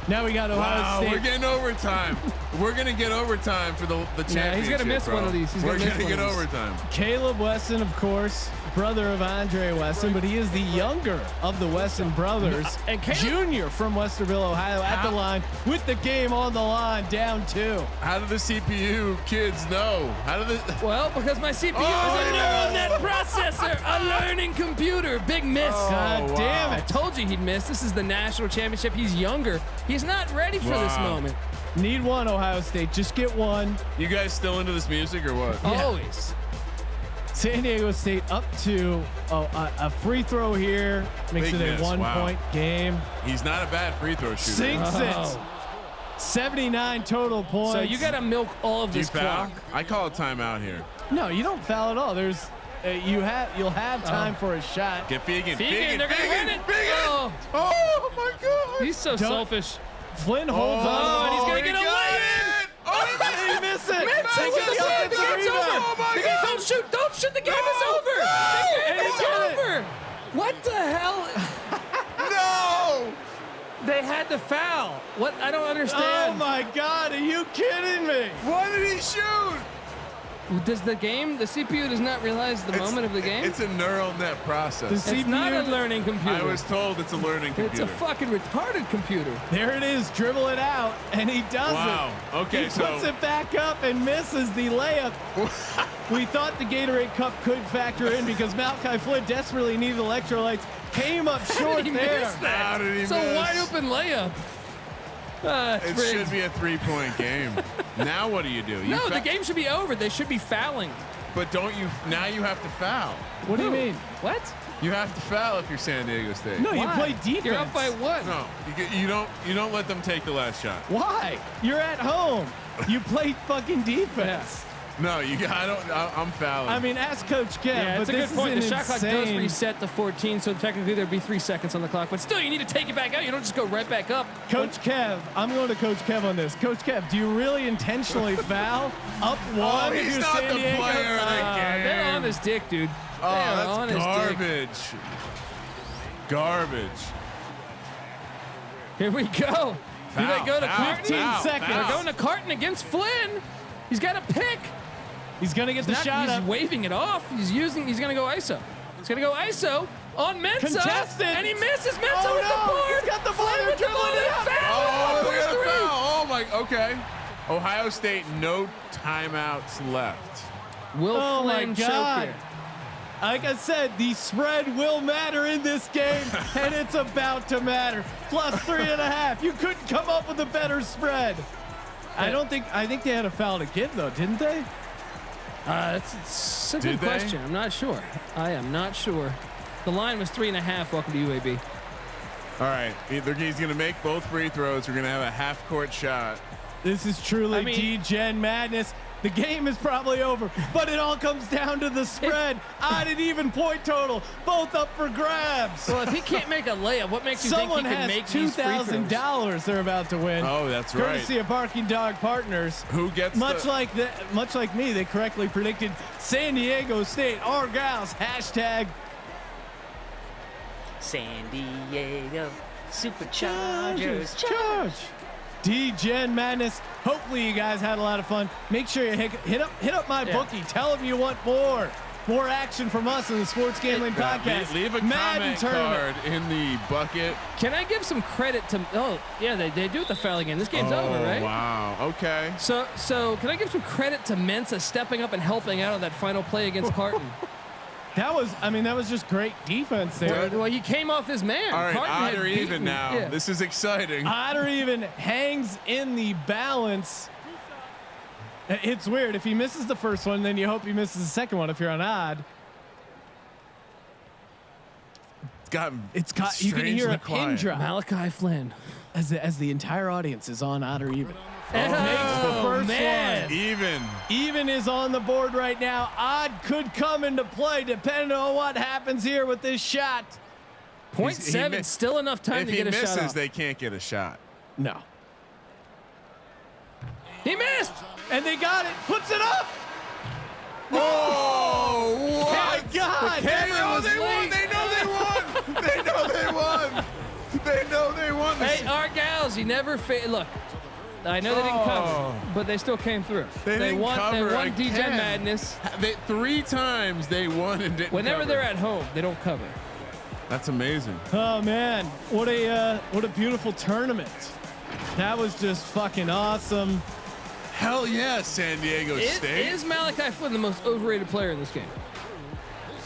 Speaker 1: Now we got Ohio
Speaker 2: Wow,
Speaker 1: State.
Speaker 2: we're getting overtime. We're gonna get overtime for the championship.
Speaker 3: Yeah, he's gonna miss
Speaker 2: bro.
Speaker 3: one of these. He's
Speaker 2: we're
Speaker 3: gonna miss
Speaker 2: gonna
Speaker 3: one
Speaker 2: get
Speaker 3: of these.
Speaker 2: overtime.
Speaker 1: Caleb Wesson, of course, brother of Andre Wesson, but he is the younger of the Wesson brothers.
Speaker 3: And Caleb-
Speaker 1: Junior from Westerville, Ohio, at the line with the game on the line, down 2.
Speaker 2: How do the CPU kids know? How do the?
Speaker 3: Well, because my CPU
Speaker 2: Oh,
Speaker 3: is a
Speaker 2: yeah.
Speaker 3: neural net processor, a learning computer. Big miss.
Speaker 1: God
Speaker 2: wow.
Speaker 1: damn
Speaker 3: I
Speaker 1: it.
Speaker 3: told you he'd miss. This is the national championship. He's younger. He's not ready for this
Speaker 2: Wow.
Speaker 3: moment.
Speaker 1: Need one, Ohio State. Just get one.
Speaker 2: You guys still into this music or what?
Speaker 3: Always.
Speaker 1: San Diego State up to a free throw here. Makes
Speaker 2: Big
Speaker 1: it a
Speaker 2: miss.
Speaker 1: 1-point game.
Speaker 2: He's not a bad free throw shooter.
Speaker 1: Sinks it.
Speaker 3: Oh.
Speaker 1: 79 total points.
Speaker 3: So you got to milk all of
Speaker 2: Do you
Speaker 3: this
Speaker 2: foul?
Speaker 3: clock.
Speaker 2: I call a timeout here.
Speaker 1: No, you don't foul at all. There's You'll have time for a shot.
Speaker 2: Get Fegan.
Speaker 3: Fegan, they're gonna win it.
Speaker 2: Oh.
Speaker 3: Oh,
Speaker 2: Oh my God.
Speaker 3: he's so selfish.
Speaker 1: Flynn holds on.
Speaker 3: Oh, and he's gonna
Speaker 2: he
Speaker 3: get a
Speaker 2: got
Speaker 3: lay-in.
Speaker 2: it. Oh,
Speaker 1: He missed it.
Speaker 3: Mets
Speaker 1: They
Speaker 3: with
Speaker 1: get
Speaker 3: the
Speaker 1: the
Speaker 3: save. The
Speaker 1: offensive
Speaker 3: game's
Speaker 1: rebound.
Speaker 3: over.
Speaker 2: Oh my
Speaker 3: The game,
Speaker 2: God.
Speaker 3: don't shoot. The game is over.
Speaker 1: And
Speaker 3: The
Speaker 1: he
Speaker 3: game is
Speaker 1: did it.
Speaker 3: over. What the hell?
Speaker 2: No.
Speaker 3: They had to foul. What? I don't
Speaker 1: Oh
Speaker 3: understand.
Speaker 1: my God! Are you kidding me?
Speaker 2: Why did he shoot?
Speaker 3: Does the CPU does not realize the moment of the game?
Speaker 2: It's a neural net process.
Speaker 3: It's not a learning computer.
Speaker 2: I was told it's a learning computer.
Speaker 3: It's a fucking retarded computer.
Speaker 1: There it is. Dribble it out, and he does
Speaker 2: Wow.
Speaker 1: it.
Speaker 2: Okay,
Speaker 1: he
Speaker 2: so
Speaker 1: puts it back up and misses the layup. We thought the Gatorade Cup could factor in because Malachi Flynn desperately needed electrolytes. Came up
Speaker 3: How
Speaker 1: short
Speaker 3: did he
Speaker 1: there.
Speaker 3: miss that?
Speaker 2: How did he
Speaker 3: It's a
Speaker 2: miss?
Speaker 3: wide open layup. It's
Speaker 2: It
Speaker 3: rigged.
Speaker 2: should be a 3-point game. Now what do? You
Speaker 3: No, the game should be over. They should be fouling.
Speaker 2: But don't you? Now you have to foul.
Speaker 1: What do you
Speaker 3: Who?
Speaker 1: mean?
Speaker 3: What?
Speaker 2: You have to foul if you're San Diego State.
Speaker 1: No, you
Speaker 3: Why?
Speaker 1: play defense.
Speaker 3: You're up by what?
Speaker 2: No, you don't let them take the last shot.
Speaker 1: Why? You're at home. You play fucking defense.
Speaker 2: No, I'm fouling.
Speaker 1: I mean, ask Coach Kev.
Speaker 3: Yeah,
Speaker 1: but
Speaker 3: it's a
Speaker 1: this
Speaker 3: good point. The
Speaker 1: is
Speaker 3: shot clock does
Speaker 1: insane.
Speaker 3: reset to 14, so technically there'd be 3 seconds on the clock. But still, you need to take it back out. You don't just go right back up.
Speaker 1: Coach Kev, I'm going to Coach Kev on this. Coach Kev, do you really intentionally foul up one? if
Speaker 2: he's
Speaker 1: you're
Speaker 2: not
Speaker 1: San
Speaker 2: the
Speaker 1: Diego?
Speaker 2: player of the game.
Speaker 3: They're on his dick, dude.
Speaker 2: Oh,
Speaker 3: They are
Speaker 2: that's
Speaker 3: on his dick.
Speaker 2: garbage. Garbage.
Speaker 3: Here we go. Do they go to
Speaker 2: Foul,
Speaker 3: 15
Speaker 2: foul,
Speaker 3: seconds?
Speaker 2: foul.
Speaker 3: They're going to Carton against Flynn. He's got a pick.
Speaker 1: He's going to get the shot
Speaker 3: He's
Speaker 1: up.
Speaker 3: waving it off. He's going to go ISO. He's going to go ISO on Mensa.
Speaker 1: Contested.
Speaker 3: And he misses Mensa
Speaker 1: Oh,
Speaker 3: with the
Speaker 1: no.
Speaker 3: board.
Speaker 1: He's got the ball.
Speaker 3: Flynn
Speaker 1: They're
Speaker 3: with the
Speaker 1: dribbling
Speaker 3: ball.
Speaker 1: it
Speaker 3: They
Speaker 1: out.
Speaker 3: foul.
Speaker 2: Oh, they got
Speaker 3: Three.
Speaker 2: a foul. Oh my. Okay. Ohio State, no timeouts left.
Speaker 3: Will
Speaker 1: Oh, my
Speaker 3: Flynn choke
Speaker 1: God.
Speaker 3: here.
Speaker 1: Like I said, the spread will matter in this game, and it's about to matter. Plus 3.5. You couldn't come up with a better spread. I think they had a foul to give, though, didn't they?
Speaker 3: It's a good
Speaker 2: Did they?
Speaker 3: question. I'm not sure. I am not sure. The line was 3.5. Welcome to UAB.
Speaker 2: All right. Either he's going to make both free throws. We're going to have a half-court shot.
Speaker 1: This is truly
Speaker 3: I mean-
Speaker 1: Degen Madness. The game is probably over, but it all comes down to the spread. Odd and even point total, both up for grabs.
Speaker 3: Well, if he can't make a layup, what makes you
Speaker 1: Someone
Speaker 3: think he can
Speaker 1: has
Speaker 3: make these free throws?
Speaker 1: $2,000 they're about to win.
Speaker 2: Oh, that's right.
Speaker 1: Courtesy of Barking Dog Partners.
Speaker 2: Who gets
Speaker 1: Much
Speaker 2: the,
Speaker 1: like me, they correctly predicted San Diego State Argyles hashtag
Speaker 4: San Diego Superchargers.
Speaker 1: Charge. Degen Madness. Hopefully you guys had a lot of fun. Make sure you hit up my bookie. Tell them you want more action from us in the Sports Gambling Podcast.
Speaker 2: Leave a
Speaker 1: Madden
Speaker 2: comment
Speaker 1: tournament.
Speaker 2: card in the bucket.
Speaker 3: Can I give some credit to? Oh, yeah, they do it the foul again. This game's over, right?
Speaker 2: Wow. Okay.
Speaker 3: So can I give some credit to Mensa stepping up and helping out on that final play against Carton?
Speaker 1: That was just great defense there.
Speaker 3: Well, he came off his man.
Speaker 2: All right.
Speaker 3: Carton had
Speaker 2: Odd or
Speaker 3: beaten-
Speaker 2: even now.
Speaker 3: yeah.
Speaker 2: This is exciting.
Speaker 1: Odd or even hangs in the balance. It's weird. If he misses the first one, then you hope he misses the second one if you're on odd.
Speaker 2: It's got.
Speaker 1: You can hear a pin drop
Speaker 3: Malachi Flynn.
Speaker 1: as the entire audience is on odd or even.
Speaker 3: Oh,
Speaker 1: Makes the first
Speaker 3: man.
Speaker 1: one. Even is on the board right now. Odd could come into play depending on what happens here with this shot.
Speaker 3: 0.7, still enough time
Speaker 2: If
Speaker 3: to
Speaker 2: he
Speaker 3: get a
Speaker 2: misses,
Speaker 3: shot off.
Speaker 2: they can't get a shot.
Speaker 1: No.
Speaker 3: He missed.
Speaker 1: And they got it. Puts it up.
Speaker 2: Oh,
Speaker 1: My God.
Speaker 3: camera was
Speaker 2: they won.
Speaker 3: late.
Speaker 2: They know they won. They know they won. They know they won.
Speaker 3: Hey, Argyles, he never look. I know they didn't cover, but they still came through.
Speaker 2: They didn't
Speaker 3: won.
Speaker 2: cover
Speaker 3: They won
Speaker 2: again.
Speaker 3: Degen Madness.
Speaker 2: 3 times they won and didn't
Speaker 3: Whenever
Speaker 2: cover.
Speaker 3: they're at home, they don't cover.
Speaker 2: That's amazing.
Speaker 1: Oh man, what a beautiful tournament. That was just fucking awesome.
Speaker 2: Hell yeah, San Diego State.
Speaker 3: Is Malachi Flynn the most overrated player in this game?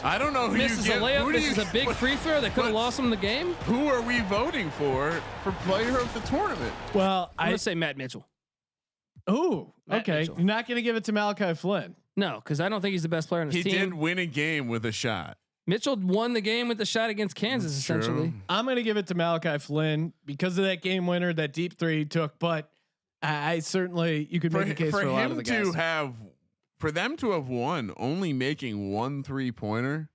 Speaker 2: I don't know who
Speaker 3: Misses
Speaker 2: you
Speaker 3: a
Speaker 2: give.
Speaker 3: layup.
Speaker 2: Who do
Speaker 3: Misses
Speaker 2: you,
Speaker 3: a big free throw that could have
Speaker 2: but-
Speaker 3: lost him the game.
Speaker 2: Who are we voting for player of the tournament?
Speaker 1: Well,
Speaker 3: I'm gonna say Matt Mitchell.
Speaker 1: Oh,
Speaker 3: Matt
Speaker 1: okay.
Speaker 3: Mitchell.
Speaker 1: You're not going to give it to Malachi Flynn.
Speaker 3: No, because I don't think he's the best player on his
Speaker 2: He
Speaker 3: team.
Speaker 2: did win a game with a shot.
Speaker 3: Mitchell won the game with the shot against Kansas, essentially.
Speaker 1: I'm going to give it to Malachi Flynn because of that game winner, that deep three he took. But I certainly, you could make a case for a lot of the guys.
Speaker 2: To have for them to have won only making 1 3-pointer.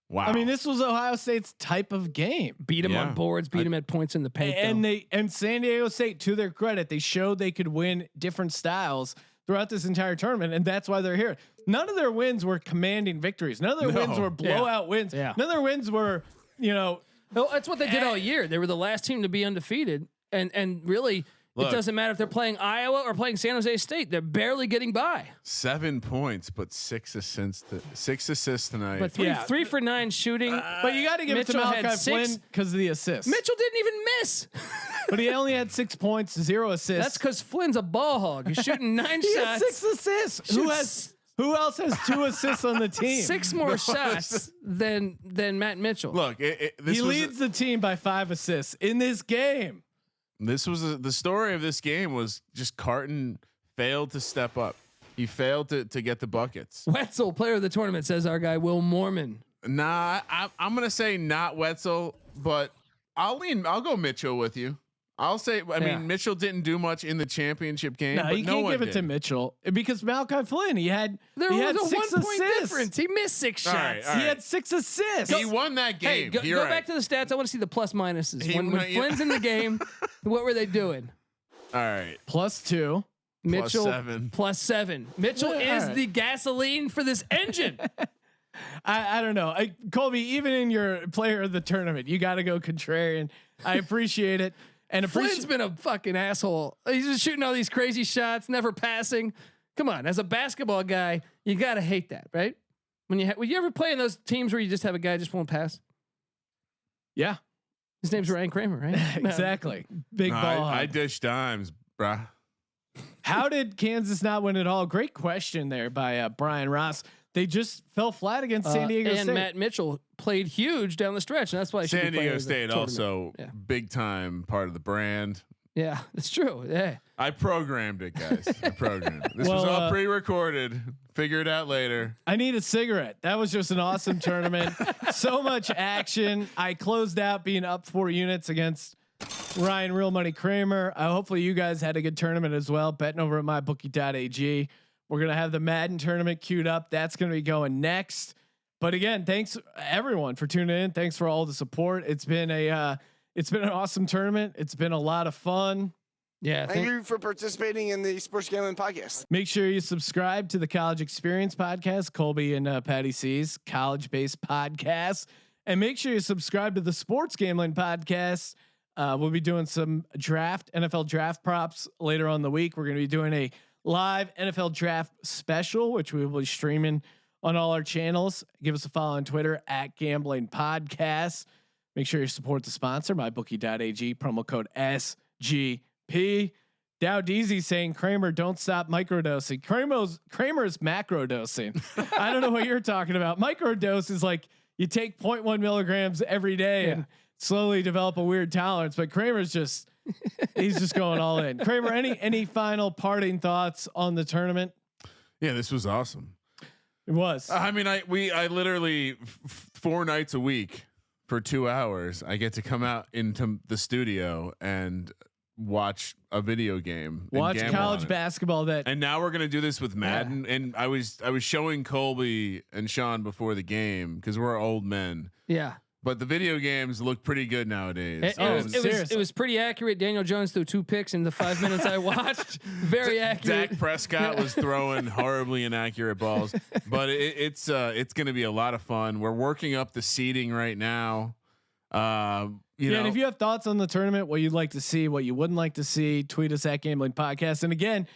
Speaker 2: Wow.
Speaker 1: I mean, this was Ohio State's type of game.
Speaker 3: Beat them on boards, beat them at points in the paint.
Speaker 1: And San Diego State, to their credit, they showed they could win different styles throughout this entire tournament, and that's why they're here. None of their wins were commanding victories. None of their wins were blowout wins.
Speaker 3: Yeah.
Speaker 1: None of their wins were,
Speaker 3: No, that's what they did all year. They were the last team to be undefeated, and really. Look, it doesn't matter if they're playing Iowa or playing San Jose State. They're barely getting by.
Speaker 2: 7 points, but 6 assists tonight.
Speaker 3: But 3 for 9 shooting.
Speaker 1: but you got to give
Speaker 3: Mitchell
Speaker 1: it to Malachi
Speaker 3: had
Speaker 1: Flynn because of the assists.
Speaker 3: Mitchell didn't even miss.
Speaker 1: But he only had 6 points, 0 assists.
Speaker 3: That's because Flynn's a ball hog. He's shooting 9
Speaker 1: he
Speaker 3: shots.
Speaker 1: has 6 assists. Who else has 2 assists on the team?
Speaker 3: 6 more shots than Matt Mitchell.
Speaker 2: Look,
Speaker 1: he leads the team by 5 assists in this game.
Speaker 2: This was the story of this game was just Carton failed to step up. He failed to get the buckets.
Speaker 3: Wetzel, player of the tournament, says our guy Will Mormon.
Speaker 2: Nah, I'm gonna say not Wetzel, but I'll go Mitchell with you. I'll say, I mean, Mitchell didn't do much in the championship game.
Speaker 1: No,
Speaker 2: but
Speaker 1: you can't give it to Mitchell because Malachi Flynn, he had
Speaker 3: a
Speaker 1: 6
Speaker 3: 1 point
Speaker 1: assists.
Speaker 3: difference. He missed 6 shots.
Speaker 2: All right.
Speaker 1: He had 6 assists.
Speaker 2: He won that game.
Speaker 3: Hey, go back to the stats. I want to see the plus minuses. When Flynn's in the game, what were they doing?
Speaker 2: All right.
Speaker 1: +2.
Speaker 3: Mitchell
Speaker 2: +7.
Speaker 3: Mitchell is the gasoline for this engine.
Speaker 1: I don't know. Colby, even in your player of the tournament, you got to go contrarian. I appreciate it. And
Speaker 3: Flynn's been a fucking asshole. He's just shooting all these crazy shots, never passing. Come on, as a basketball guy, you gotta hate that, right? When you ever play in those teams where you just have a guy just won't pass?
Speaker 1: Yeah,
Speaker 3: his name's Ryan Kramer, right?
Speaker 1: Exactly. Big ball.
Speaker 2: I dish dimes, bruh.
Speaker 1: How did Kansas not win at all? Great question there by Brian Ross. They just fell flat against San Diego State.
Speaker 3: And Matt Mitchell played huge down the stretch, and that's why
Speaker 2: San Diego State also big time part of the brand.
Speaker 3: Yeah, it's true. Yeah,
Speaker 2: I programmed it, guys. I programmed it. This was all pre-recorded. Figure it out later.
Speaker 1: I need a cigarette. That was just an awesome tournament. So much action. I closed out being up 4 units against Ryan Real Money Kramer. Hopefully you guys had a good tournament as well. Betting over at mybookie.ag. We're going to have the Madden tournament queued up. That's going to be going next. But again, thanks everyone for tuning in. Thanks for all the support. It's been an awesome tournament. It's been a lot of fun.
Speaker 3: Yeah.
Speaker 6: Thank you for participating in the Sports Gambling Podcast.
Speaker 1: Make sure you subscribe to the College Experience Podcast, Colby and Patty C's college-based podcast, and make sure you subscribe to the Sports Gambling Podcast. We'll be doing some NFL draft props later on in the week. We're going to be doing a live NFL draft special, which we will be streaming on all our channels. Give us a follow on Twitter at Gambling Podcast. Make sure you support the sponsor, mybookie.ag, promo code SGP. Dow Deezy saying Kramer, don't stop microdosing. Kramer's macrodosing. I don't know what you're talking about. Microdose is like you take 0.1 milligrams every day and slowly develop a weird tolerance. But Kramer's he's just going all in. Kramer, any final parting thoughts on the tournament?
Speaker 2: Yeah, this was awesome.
Speaker 1: It was.
Speaker 2: I mean, I literally 4 nights a week for 2 hours, I get to come out into the studio and watch a video game,
Speaker 1: watch college basketball.
Speaker 2: And now we're gonna do this with Madden. Yeah. And I was showing Colby and Sean before the game because we're old men.
Speaker 3: Yeah.
Speaker 2: But the video games look pretty good nowadays.
Speaker 3: It was pretty accurate. Daniel Jones threw 2 picks in the 5 minutes I watched. Very accurate.
Speaker 2: Dak Prescott was throwing horribly inaccurate balls, but it's going to be a lot of fun. We're working up the seeding right now. And
Speaker 1: if you have thoughts on the tournament, what you'd like to see, what you wouldn't like to see, tweet us at Gambling Podcast. And again,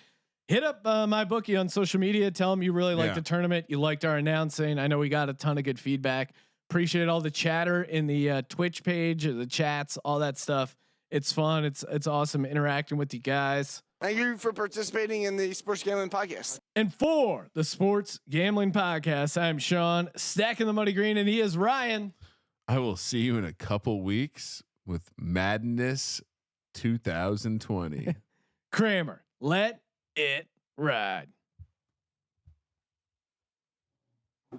Speaker 1: hit up my bookie on social media. Tell them you really liked the tournament. You liked our announcing. I know we got a ton of good feedback. Appreciate all the chatter in the Twitch page, the chats, all that stuff. It's fun. It's awesome interacting with you guys.
Speaker 6: Thank you for participating in the Sports Gambling Podcast.
Speaker 1: And for the Sports Gambling Podcast, I'm Sean, stacking the money green, and he is Ryan.
Speaker 2: I will see you in a couple weeks with Madness 2020.
Speaker 1: Kramer, let it ride.